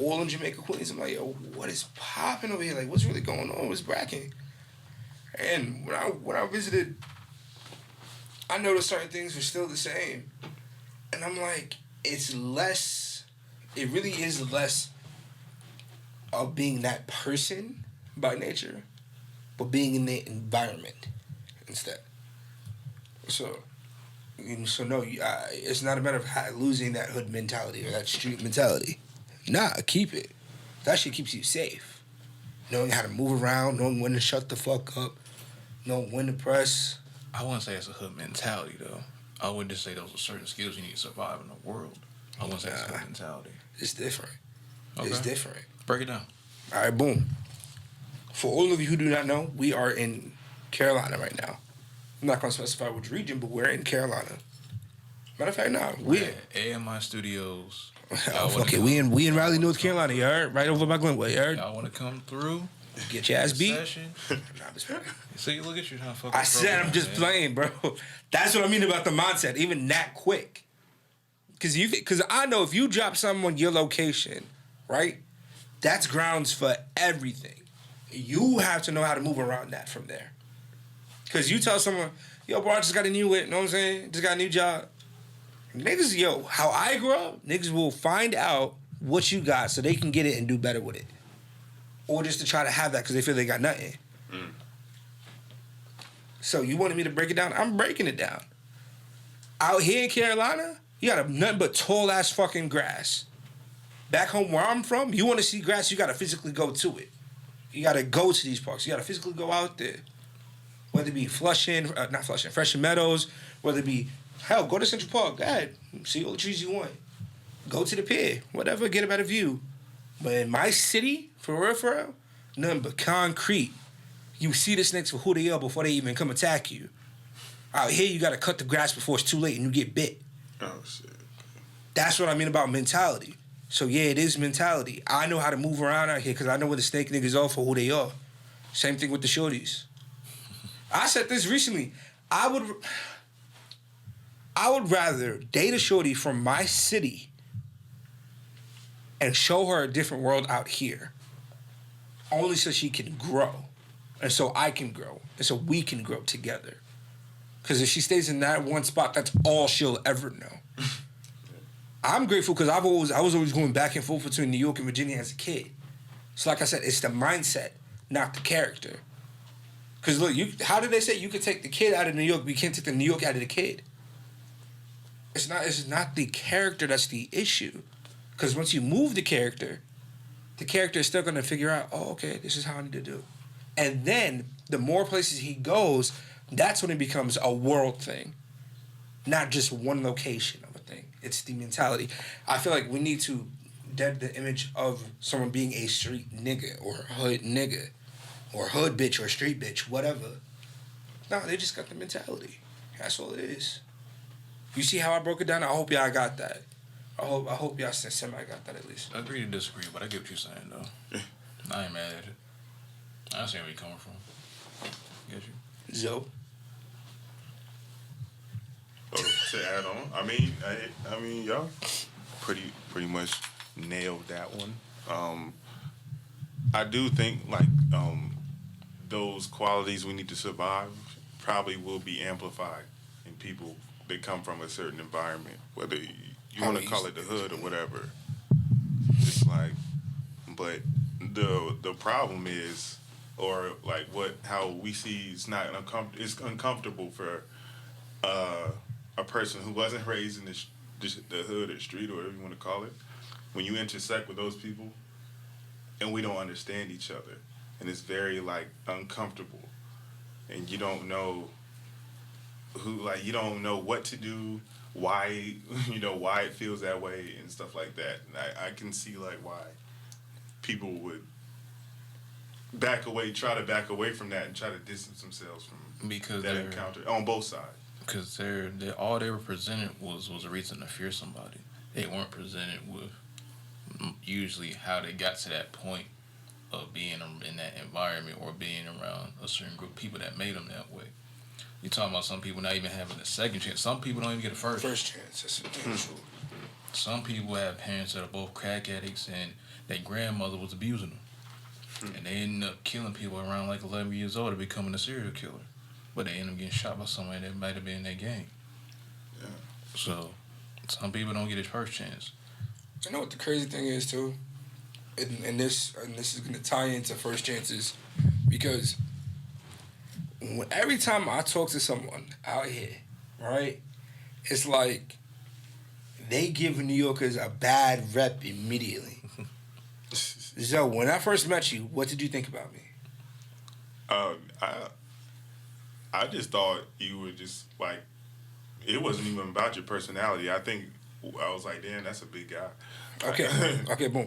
Speaker 4: all in Jamaica, Queens. I'm like, yo, what is popping over here? Like, what's really going on? What's bracking? And when I visited, I noticed certain things were still the same. And I'm like, it really is less of being that person by nature, but being in the environment instead. So no, it's not a matter of losing that hood mentality or that street mentality. Nah, keep it. That shit keeps you safe. Knowing how to move around, knowing when to shut the fuck up, knowing when to press.
Speaker 1: I wouldn't say it's a hood mentality, though. I would just say those are certain skills you need to survive in the world. I wouldn't say it's hood mentality.
Speaker 4: It's different.
Speaker 1: Okay.
Speaker 4: It's different.
Speaker 1: Break it down.
Speaker 4: All right, boom. For all of you who do not know, we are in Carolina right now. I'm not going to specify which region, but we're in Carolina. Matter of fact, we're
Speaker 1: at AMI Studios.
Speaker 4: Okay, we in Raleigh, North Carolina, you heard? Right over by Glenway, you heard?
Speaker 1: Y'all want to come through?
Speaker 4: Get your ass beat.
Speaker 1: See, look at you trying to fuck.
Speaker 4: I said I'm just playing, bro. That's what I mean about the mindset, even that quick. Because I know if you drop something on your location, right, that's grounds for everything. You have to know how to move around that from there. Because you tell someone, yo, bro, I just got a new whip, you know what I'm saying? Just got a new job. Niggas, yo, how I grew up, niggas will find out what you got so they can get it and do better with it. Or just to try to have that because they feel they got nothing. Mm. So you wanted me to break it down? I'm breaking it down. Out here in Carolina, you got nothing but tall-ass fucking grass. Back home where I'm from, you want to see grass, you got to physically go to it. You got to go to these parks. You got to physically go out there. Whether it be Flushing, Meadows, whether it be, hell, go to Central Park. Go ahead. See all the trees you want. Go to the pier. Whatever, get a better view. But in my city, for real, nothing but concrete. You see the snakes for who they are before they even come attack you. Out here, you got to cut the grass before it's too late and you get bit.
Speaker 3: Oh, shit.
Speaker 4: That's what I mean about mentality. So, yeah, it is mentality. I know how to move around out here because I know where the snake niggas are for who they are. Same thing with the shorties. I said this recently. I would rather date a shorty from my city and show her a different world out here, only so she can grow, and so I can grow, and so we can grow together. Because if she stays in that one spot, that's all she'll ever know. I'm grateful because I was always going back and forth between New York and Virginia as a kid. So like I said, it's the mindset, not the character. Because look, how did they say you could take the kid out of New York, but you can't take the New York out of the kid? It's not the character that's the issue. Because once you move the character is still going to figure out, oh, okay, this is how I need to do. And then the more places he goes, That's when it becomes a world thing, not just one location of a thing. It's the mentality. I feel like we need to dead the image of someone being a street nigga or hood nigga or hood bitch or street bitch, whatever. No, they just got the mentality. That's all it is. You see how I broke it down? I hope y'all got that. I hope y'all semi got that at least.
Speaker 1: I agree to disagree, but I get what you're saying, though. I ain't mad at it. I understand where you're coming from. Get you.
Speaker 4: Zoe?
Speaker 3: To add on, I mean, y'all pretty much nailed that one. I do think those qualities we need to survive probably will be amplified in people that come from a certain environment, whether you want to call it the hood or whatever. It's like, but the problem is, or like how we see it's uncomfortable for a person who wasn't raised in the hood or street or whatever you want to call it, when you intersect with those people and we don't understand each other, and it's very like uncomfortable, and you don't know you don't know what to do, why it feels that way and stuff like that. And I can see like why people would try to back away from that and try to distance themselves from that encounter on both sides. Because
Speaker 1: all they were presented was a reason to fear somebody. They weren't presented with usually how they got to that point of being in that environment or being around a certain group of people that made them that way. You're talking about some people not even having a second chance. Some people don't even get a first
Speaker 4: chance. That's true.
Speaker 1: Some people have parents that are both crack addicts and their grandmother was abusing them. And they end up killing people around like 11 years old and becoming a serial killer. But they end up getting shot by somebody that might have been in their gang. Yeah. So, some people don't get a first chance.
Speaker 4: You know what the crazy thing is, too? And this is going to tie into first chances. Because every time I talk to someone out here, right, it's like they give New Yorkers a bad rep immediately. So, when I first met you, what did you think about me?
Speaker 3: I just thought you were just like, it wasn't even about your personality. I think I was like, damn, that's a big guy.
Speaker 4: Okay, boom.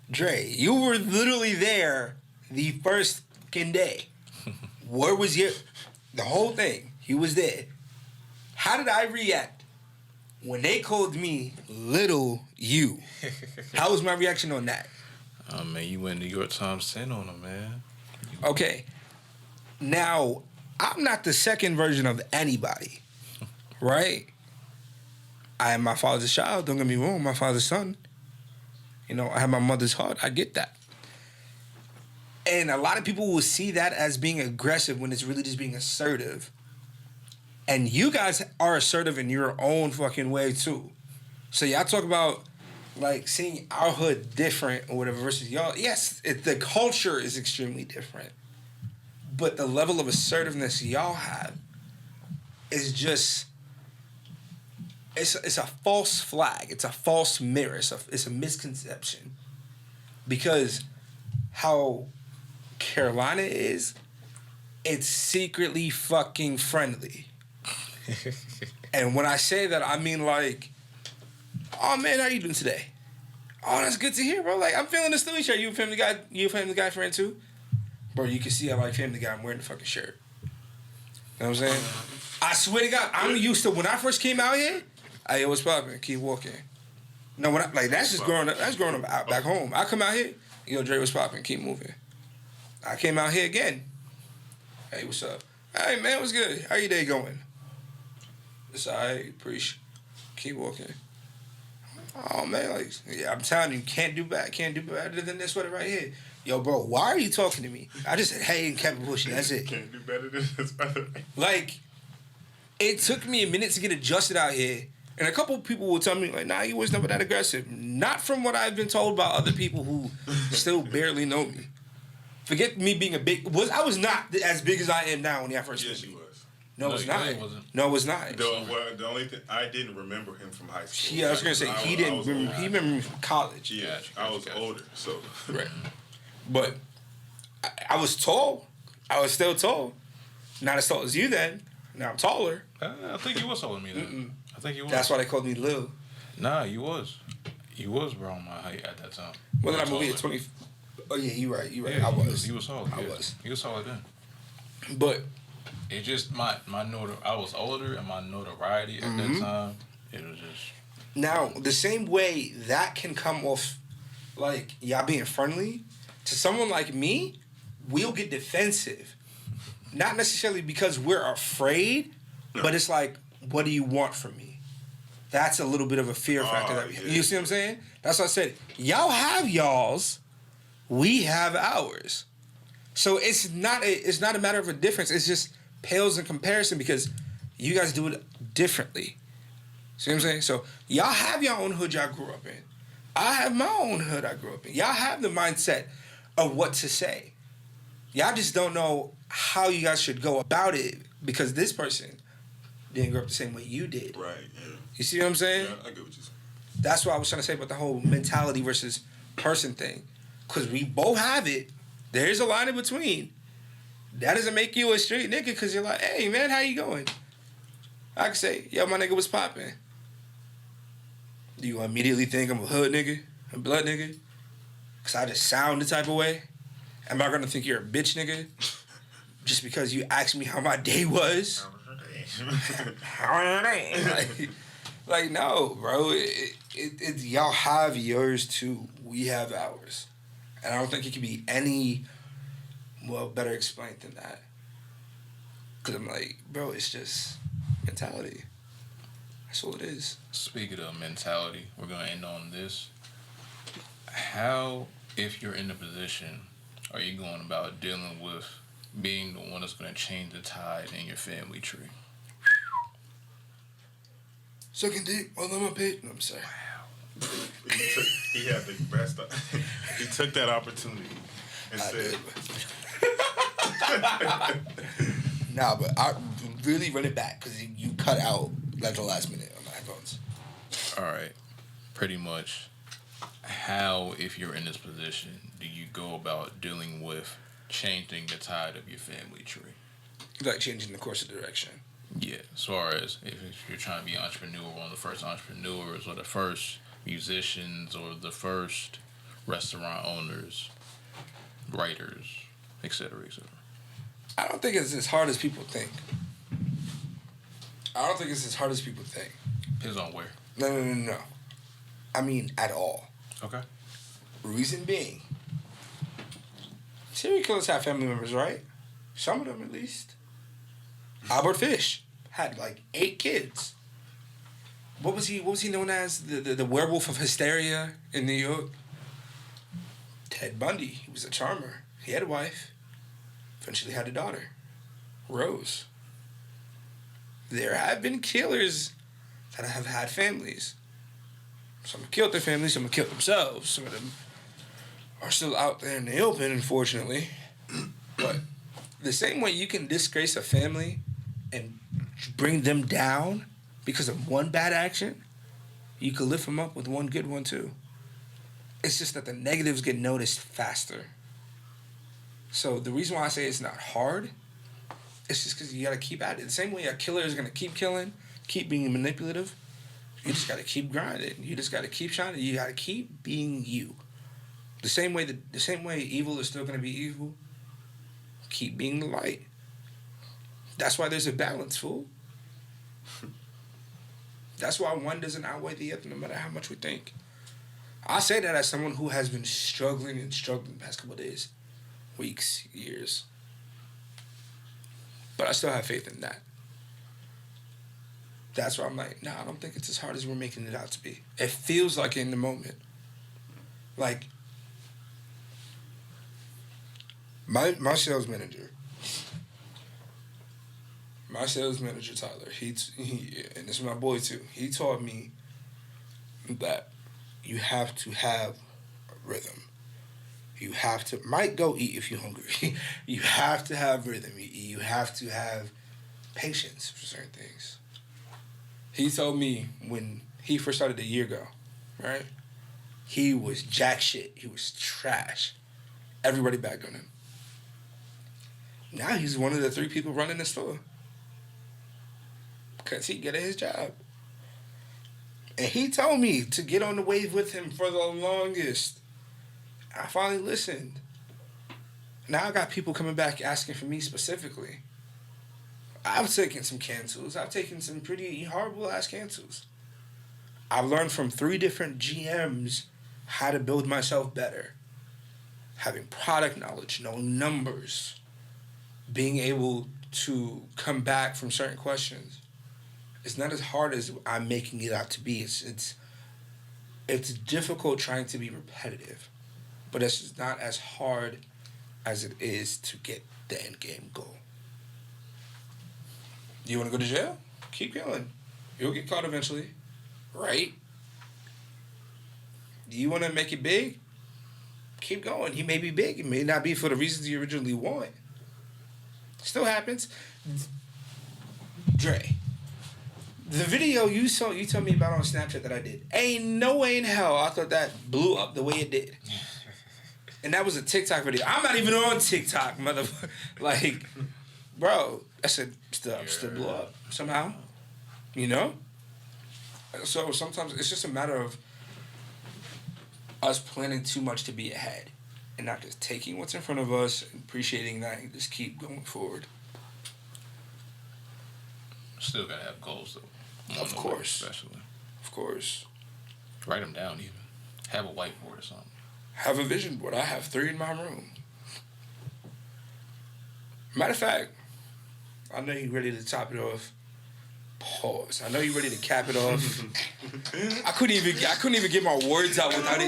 Speaker 4: Dre, you were literally there the first fucking day. Where was the whole thing? He was there. How did I react when they called me Little You? How was my reaction on that?
Speaker 1: Oh, man, you went New York Times 10 on them, man.
Speaker 4: Okay. Now, I'm not the second version of anybody, right? I am my father's child. Don't get me wrong, my father's son. You know, I have my mother's heart. I get that. And a lot of people will see that as being aggressive when it's really just being assertive. And you guys are assertive in your own fucking way, too. So y'all talk about, like, seeing our hood different or whatever versus y'all. Yes, the culture is extremely different. But the level of assertiveness y'all have is just... It's a false flag. It's a false mirror. It's a misconception. Because how Carolina is, it's secretly fucking friendly. And when I say that, I mean like, oh man, how you doing today? Oh, that's good to hear, bro. Like, I'm feeling this Stewie shirt. You a Family Guy? You a Family Guy friend too? Bro, you can see I like Family Guy. I'm wearing the fucking shirt. You know what I'm saying? I swear to God, I'm used to when I first came out here. Hey, what's poppin'? Keep walking. No, when that's just growing up. That's growing up out back home. I come out here. Yo, Dre, what's poppin'? Keep moving. I came out here again. Hey, what's up? Hey, man, what's good? How your day going? It's all right, preach. Keep walking. Oh, man, like, yeah, I'm telling you, can't do better than this sweater right here. Yo, bro, why are you talking to me? I just said, hey, and kept it pushing. That's it.
Speaker 3: Can't do better than this sweater.
Speaker 4: Like, it took me a minute to get adjusted out here. And a couple of people will tell me, like, nah, you was never that aggressive. Not from what I've been told by other people who still barely know me. Forget me being I was not as big as I am now when I first met me.
Speaker 3: Yes, you was.
Speaker 4: No, it was not. No, it was not.
Speaker 3: The only thing, I didn't remember him from high school.
Speaker 4: Yeah, I was going to say, he remembered me from college.
Speaker 3: Yeah, I was older, so.
Speaker 4: Right. But I was tall. I was still tall. Not as tall as you then, Now I'm taller.
Speaker 1: I think you was taller than me then. I think you was.
Speaker 4: That's why they called me Lil.
Speaker 1: Nah, you was. You was around my height at that time.
Speaker 4: When did I move here? 20. Oh yeah, you right.
Speaker 1: Yeah,
Speaker 4: I was.
Speaker 1: You was taller.
Speaker 4: I
Speaker 1: yeah.
Speaker 4: was.
Speaker 1: You was taller then.
Speaker 4: But
Speaker 1: It just my I was older and my notoriety at that time. It was just.
Speaker 4: now the same way that can come off, like y'all being friendly, to someone like me, we'll get defensive. Not necessarily because we're afraid, but it's like, what do you want from me? That's a little bit of a fear factor. That you see what I'm saying? That's what I said. Y'all have y'all's, we have ours. So it's not a matter of a difference. It's just pales in comparison because you guys do it differently. See what I'm saying? So y'all have your own hood y'all grew up in. I have my own hood I grew up in. Y'all have the mindset of what to say. Y'all just don't know how you guys should go about it because this person didn't grow up the same way you did.
Speaker 3: Right, yeah.
Speaker 4: You see what I'm saying?
Speaker 3: Yeah, I get what you're saying.
Speaker 4: That's what I was trying to say about the whole mentality versus person thing. Because we both have it. There's a line in between. That doesn't make you a street nigga because you're like, hey, man, how you going? I can say, yo, my nigga was popping. Do you immediately think I'm a hood nigga? A blood nigga? Because I just sound the type of way? Am I going to think you're a bitch nigga? Just because you asked me how my day was? like, no, bro. Y'all have yours too. We have ours. And I don't think it can be any, better explained than that. Because I'm like, bro, it's just mentality. That's all it is.
Speaker 1: Speaking of mentality, we're going to end on this. How, if you're in the position, are you going about dealing with being the one that's going to change the tide in your family tree?
Speaker 4: Sucking dick all on my page. No, I'm sorry.
Speaker 3: Wow. He had the best. He took that opportunity and said.
Speaker 4: Nah, but I really run it back because you cut out like the last minute on my headphones.
Speaker 1: All right. Pretty much, how, if you're in this position, do you go about dealing with changing the tide of your family tree?
Speaker 4: Like changing the course of direction.
Speaker 1: Yeah, as far as if you're trying to be an entrepreneur, one of the first entrepreneurs or the first musicians or the first restaurant owners, writers, etc., etc.
Speaker 4: I don't think it's as hard as people think.
Speaker 1: Depends on where.
Speaker 4: No. I mean, at all.
Speaker 1: Okay.
Speaker 4: Reason being, serial killers have family members, right? Some of them, at least. Albert Fish had like 8 kids. What was he known as? The werewolf of hysteria in New York? Ted Bundy. He was a charmer. He had a wife. Eventually had a daughter, Rose. There have been killers that have had families. Some have killed their families, some have killed themselves. Some of them are still out there in the open, unfortunately. But the same way you can disgrace a family and bring them down because of one bad action, you can lift them up with one good one too. It's just that the negatives get noticed faster. So the reason why I say it's not hard, it's just because you got to keep at it. The same way a killer is going to keep killing, keep being manipulative, you just got to keep grinding. You just got to keep shining. You got to keep being you. The same way evil is still going to be evil, keep being the light. That's why there's a balance, fool. That's why one doesn't outweigh the other, no matter how much we think. I say that as someone who has been struggling the past couple of days, weeks, years. But I still have faith in that. That's why I'm like, nah, I don't think it's as hard as we're making it out to be. It feels like in the moment. Like, my sales manager, Tyler, he and this is my boy too, he taught me that you have to have a rhythm. You have to, might go eat if you're hungry. You have to have rhythm. You have to have patience for certain things. He told me when he first started a year ago, right? He was jack shit. He was trash. Everybody bagged on him. Now he's one of the 3 people running the store. because he good at his job. And he told me to get on the wave with him for the longest. I finally listened. Now I got people coming back asking for me specifically. I've taken some cancels. I've taken some pretty horrible ass cancels. I've learned from 3 different GMs how to build myself better. Having product knowledge, knowing numbers, being able to come back from certain questions. It's not as hard as I'm making it out to be. It's difficult trying to be repetitive, but it's not as hard as it is to get the end game goal. You want to go to jail? Keep going. You'll get caught eventually, right? Do you want to make it big? Keep going. He may be big. It may not be for the reasons you originally want. Still happens. Dre. The video you told me about on Snapchat that I did, ain't no way in hell I thought that blew up the way it did. And that was a TikTok video. I'm not even on TikTok, motherfucker. Like, bro, that shit still blew up somehow. You know? So sometimes it's just a matter of us planning too much to be ahead and not just taking what's in front of us and appreciating that and just keep going forward.
Speaker 1: Still gotta have goals though.
Speaker 4: Of course.
Speaker 1: Especially.
Speaker 4: Of course.
Speaker 1: Write them down even. Have a whiteboard or something.
Speaker 4: Have a vision board. I have 3 in my room. Matter of fact, I know you're ready to top it off. Pause. I know you're ready to cap it off. I couldn't even get my words out without it.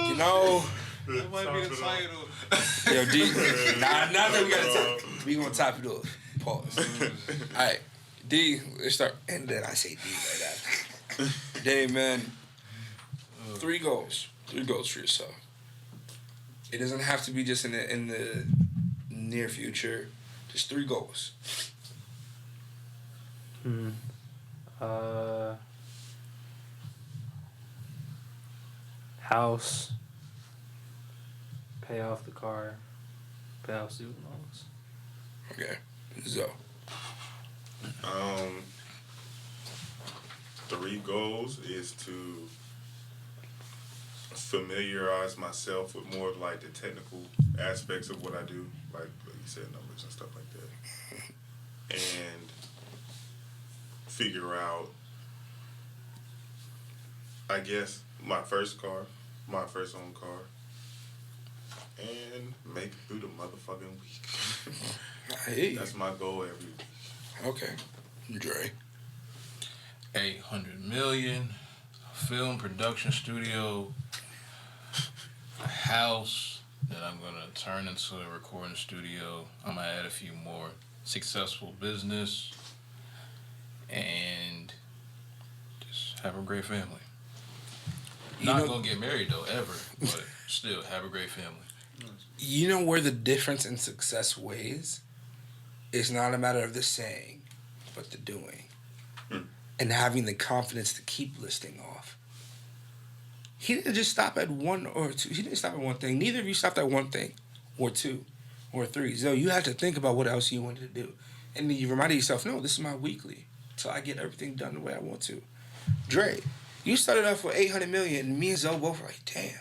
Speaker 4: You know.
Speaker 1: That might be the title.
Speaker 4: Yo, D. Nah, that we gotta top. We gonna top it off. Pause. All right, D. Let's start, and then I say D right after. Dave, man. 3 goals. 3 goals for yourself. It doesn't have to be just in the near future. Just 3 goals.
Speaker 2: House. Pay off the car. Pay off student loans.
Speaker 4: Okay. So.
Speaker 3: 3 goals is to familiarize myself with more of like the technical aspects of what I do, like you said, numbers and stuff like that, and figure out, I guess, my first own car, and make it through the motherfucking week.
Speaker 4: I hear you.
Speaker 3: That's my goal every week.
Speaker 4: Okay. Dre.
Speaker 1: 800 million, film production studio, a house that I'm gonna turn into a recording studio. I'm gonna add a few more. Successful business, and just have a great family. Not gonna get married though, ever, but still have a great family.
Speaker 4: You know where the difference in success weighs? It's not a matter of the saying, but the doing. And having the confidence to keep listing off. He didn't just stop at 1 or 2. He didn't stop at one thing. Neither of you stopped at one thing, or 2, or 3. So you have to think about what else you wanted to do. And then you reminded yourself, no, this is my weekly. So I get everything done the way I want to. Dre, you started off with 800 million, and me and Zoe both were like, damn.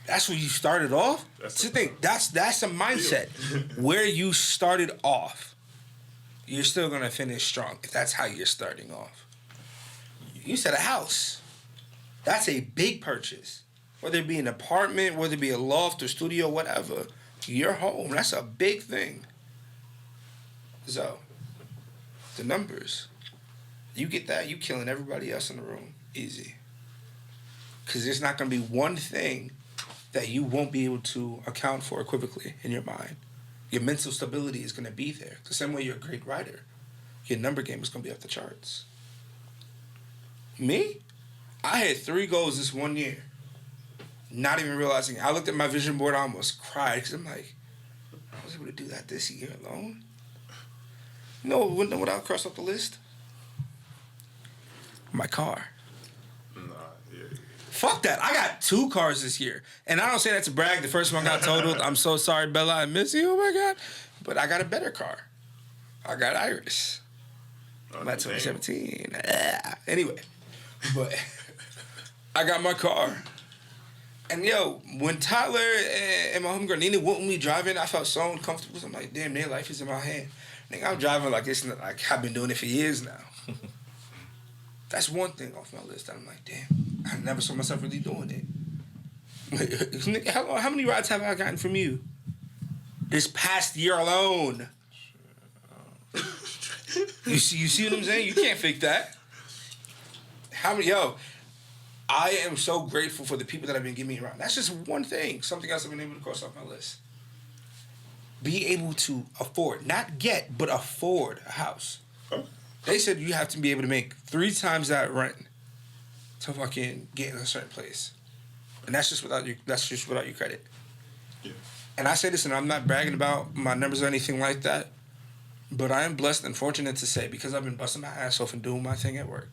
Speaker 4: That's where you started off? That's the thing. That's a mindset. Where you started off, you're still going to finish strong if that's how you're starting off. You said a house. That's a big purchase. Whether it be an apartment, whether it be a loft or studio, whatever. Your home. That's a big thing. So, the numbers. You get that, you killing everybody else in the room. Easy. Because there's not going to be one thing that you won't be able to account for equivocally in your mind. Your mental stability is going to be there. The same way you're a great writer. Your number game is going to be off the charts. Me? I had 3 goals this 1 year. Not even realizing. I looked at my vision board, I almost cried. Because I'm like, I was able to do that this year alone. You know what I crossed off the list? My car. Fuck that. I got 2 cars this year. And I don't say that to brag. The first one got totaled. I'm so sorry, Bella. I miss you. Oh, my God. But I got a better car. I got Iris. By 2017. Anyway, but I got my car. And yo, when Tyler and my homegirl Nina went with me driving, I felt so uncomfortable. I'm like, damn, their life is in my hand. Nigga, I'm driving like it's not, like I've been doing it for years now. That's one thing off my list that I'm like, damn, I never saw myself really doing it. Nigga, how many rides have I gotten from you this past year alone? You see what I'm saying? You can't fake that. I am so grateful for the people that have been giving me around. That's just one thing. Something else I've been able to cross off my list. Be able to afford, not get, but afford a house.
Speaker 3: Huh?
Speaker 4: They said you have to be able to make 3 times that rent to fucking get in a certain place. And that's just without your credit.
Speaker 3: Yeah.
Speaker 4: And I say this, and I'm not bragging about my numbers or anything like that, but I am blessed and fortunate to say, because I've been busting my ass off and doing my thing at work,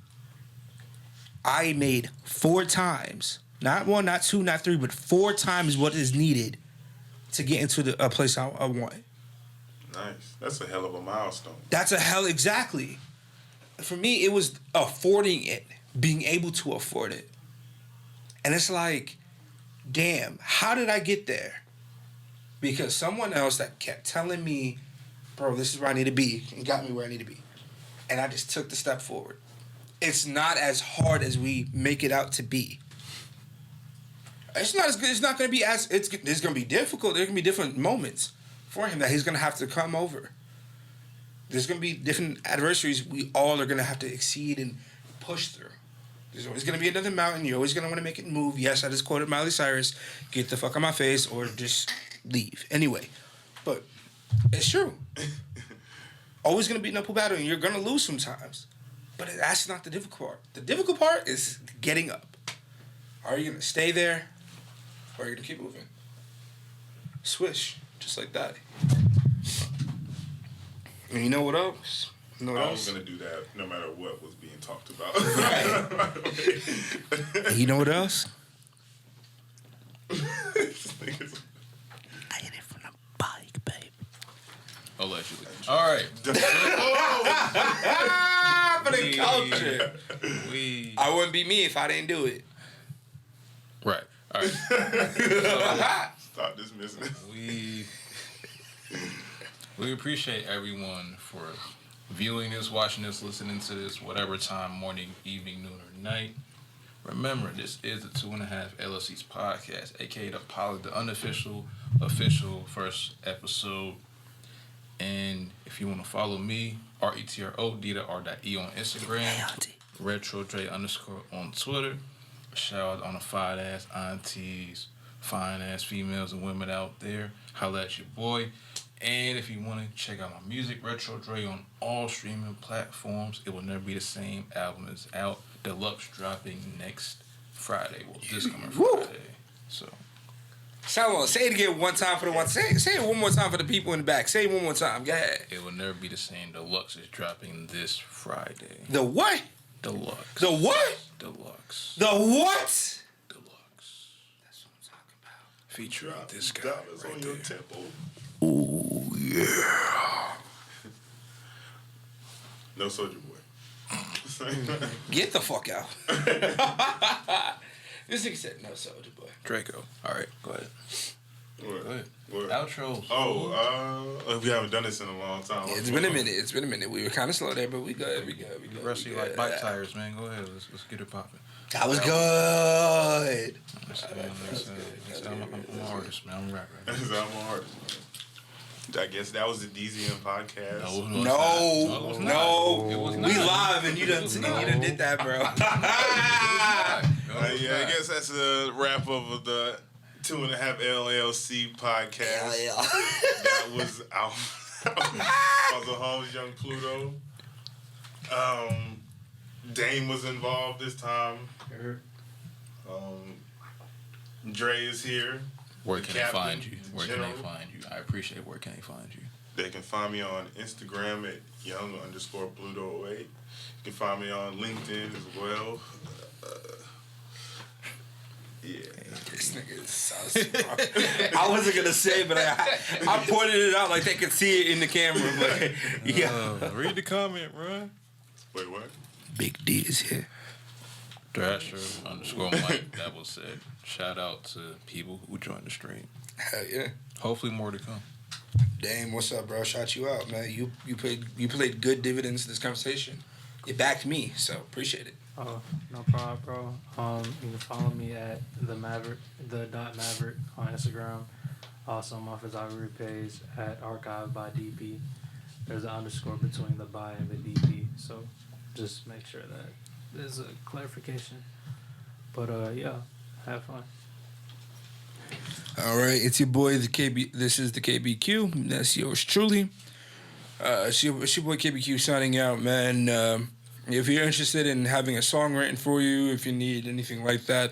Speaker 4: I made 4 times, not 1, not 2, not 3, but 4 times what is needed to get into a place I want.
Speaker 3: Nice. That's a hell of a milestone.
Speaker 4: Exactly. For me, it was affording it, being able to afford it. And it's like, damn, how did I get there? Because someone else that kept telling me, bro, this is where I need to be, and got me where I need to be. And I just took the step forward. It's not as hard as we make it out to be. It's not as good. It's not going to be as... It's going to be difficult. There can be different moments for him that he's going to have to come over. There's going to be different adversaries we all are going to have to exceed and push through. There's always going to be another mountain. You're always going to want to make it move. Yes, I just quoted Miley Cyrus. Get the fuck out my face or just leave. Anyway, but it's true. Always going to be an uphill battle, and you're going to lose sometimes. But that's not the difficult part. The difficult part is getting up. Are you going to stay there, or are you going to keep moving? Swish, just like that. And you know what else?
Speaker 3: I was going to do that no matter what was being talked about.
Speaker 4: You know what else? I hit it from the bike, babe.
Speaker 1: Allegedly. All right.
Speaker 4: For the culture. I wouldn't be me if I didn't do it.
Speaker 1: Right. All right.
Speaker 3: Stop dismissing it.
Speaker 1: We appreciate everyone for viewing this, watching this, listening to this, whatever time, morning, evening, noon, or night. Remember, this is the 2.5 LLCs Podcast, a.k.a. the pilot, the unofficial, official first episode. And if you want to follow me, RETRO_D.R.E on Instagram, RetroDre_ on Twitter. Shout out on the fine ass aunties, fine ass females and women out there. Holla at your boy. And if you want to check out my music, Retro Dre on all streaming platforms. It Will Never Be the Same album is out. Deluxe dropping next Friday. Well, this coming Friday. So.
Speaker 4: Salon, say it again one time for the one. Say it one more time for the people in the back. Say it one more time. Go ahead.
Speaker 1: It Will Never Be the Same. Deluxe is dropping this Friday.
Speaker 4: The what?
Speaker 1: Deluxe.
Speaker 4: The what?
Speaker 1: Deluxe.
Speaker 4: The what?
Speaker 1: Deluxe.
Speaker 4: That's what I'm talking about.
Speaker 1: Featuring this guy
Speaker 3: Dollars
Speaker 1: right
Speaker 3: on
Speaker 1: there.
Speaker 3: your temple.
Speaker 4: Oh, yeah.
Speaker 3: No Soldier Boy.
Speaker 4: Get the fuck out. This nigga said no Soldier Boy.
Speaker 1: Draco. All right, go ahead.
Speaker 3: What?
Speaker 1: Go ahead.
Speaker 3: What?
Speaker 1: Outro.
Speaker 3: We haven't done this in a long time.
Speaker 4: It's been a minute. We were kind of slow there, but we good.
Speaker 1: Rusty like bike tires, man. Go ahead. Let's get it popping.
Speaker 4: That was good.
Speaker 1: I'm an artist, man. I'm a rapper.
Speaker 3: I'm an artist. I guess that was the DZN Podcast.
Speaker 4: No.
Speaker 1: It was
Speaker 4: We
Speaker 1: not.
Speaker 4: live and you done did that, bro.
Speaker 3: Yeah, I guess that's a wrap of the 2.5 LLC Podcast.
Speaker 4: Yeah.
Speaker 3: That was our Holmes Young Pluto. Dame was involved this time. Dre is here.
Speaker 1: Where can they
Speaker 3: Captain,
Speaker 1: find you? Where can
Speaker 3: General.
Speaker 1: they find you? I appreciate where can they find you?
Speaker 3: They can find me on Instagram at young_Pluto08. You can find me on LinkedIn as well. Yeah.
Speaker 4: This nigga is so smart. I wasn't gonna say, but I pointed it out like they could see it in the camera. But yeah,
Speaker 1: Read the comment, bro.
Speaker 3: Wait, what?
Speaker 4: Big D is here.
Speaker 1: Thrasher_Mike. That was said. Shout out to people who joined the stream.
Speaker 4: Hell yeah.
Speaker 1: Hopefully more to come.
Speaker 4: Dame, what's up, bro? Shout you out, man. You played good dividends in this conversation. It backed me, so appreciate it.
Speaker 2: Oh, no problem, bro. You can follow me at @Maverick on Instagram. Also, my photography page at Archive by DP. There's an underscore between the by and the DP, so just make sure that there's a clarification. But yeah, have fun.
Speaker 4: All right, it's your boy the KB. This is the KBQ. That's yours truly. It's your boy KBQ signing out, man. If you're interested in having a song written for you, if you need anything like that,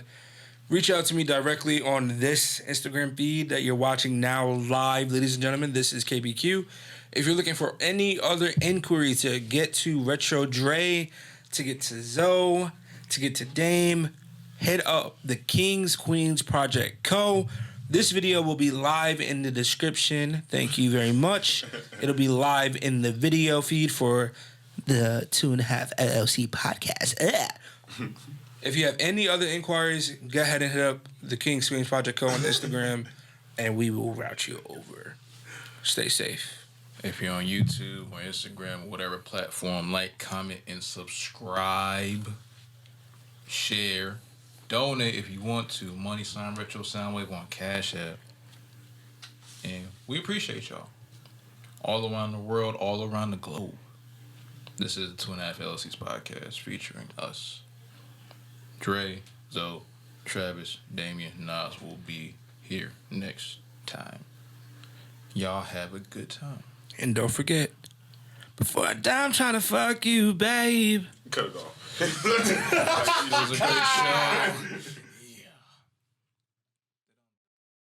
Speaker 4: reach out to me directly on this Instagram feed that you're watching now live, ladies and gentlemen. This is KBQ. If you're looking for any other inquiry to get to Retro Dre, to get to Zoe, to get to Dame, hit up the Kings Queens Project Co. This video will be live in the description. Thank you very much. It'll be live in the video feed for the 2.5 LLC podcast. If you have any other inquiries, go ahead and hit up the Kings Queens Project Co. on Instagram, and we will route you over. Stay safe.
Speaker 1: If you're on YouTube or Instagram or whatever platform, like, comment, and subscribe. Share. Donate if you want to. # Retro Soundwave on Cash App. And we appreciate y'all. All around the world, all around the globe. This is the 2.5 LLCs podcast featuring us. Dre, Zoe, Travis, Damian, Nas will be here next time. Y'all have a good time.
Speaker 4: And don't forget, before I die, I'm trying to fuck you, babe.
Speaker 3: Cut it off.
Speaker 1: It was a great show.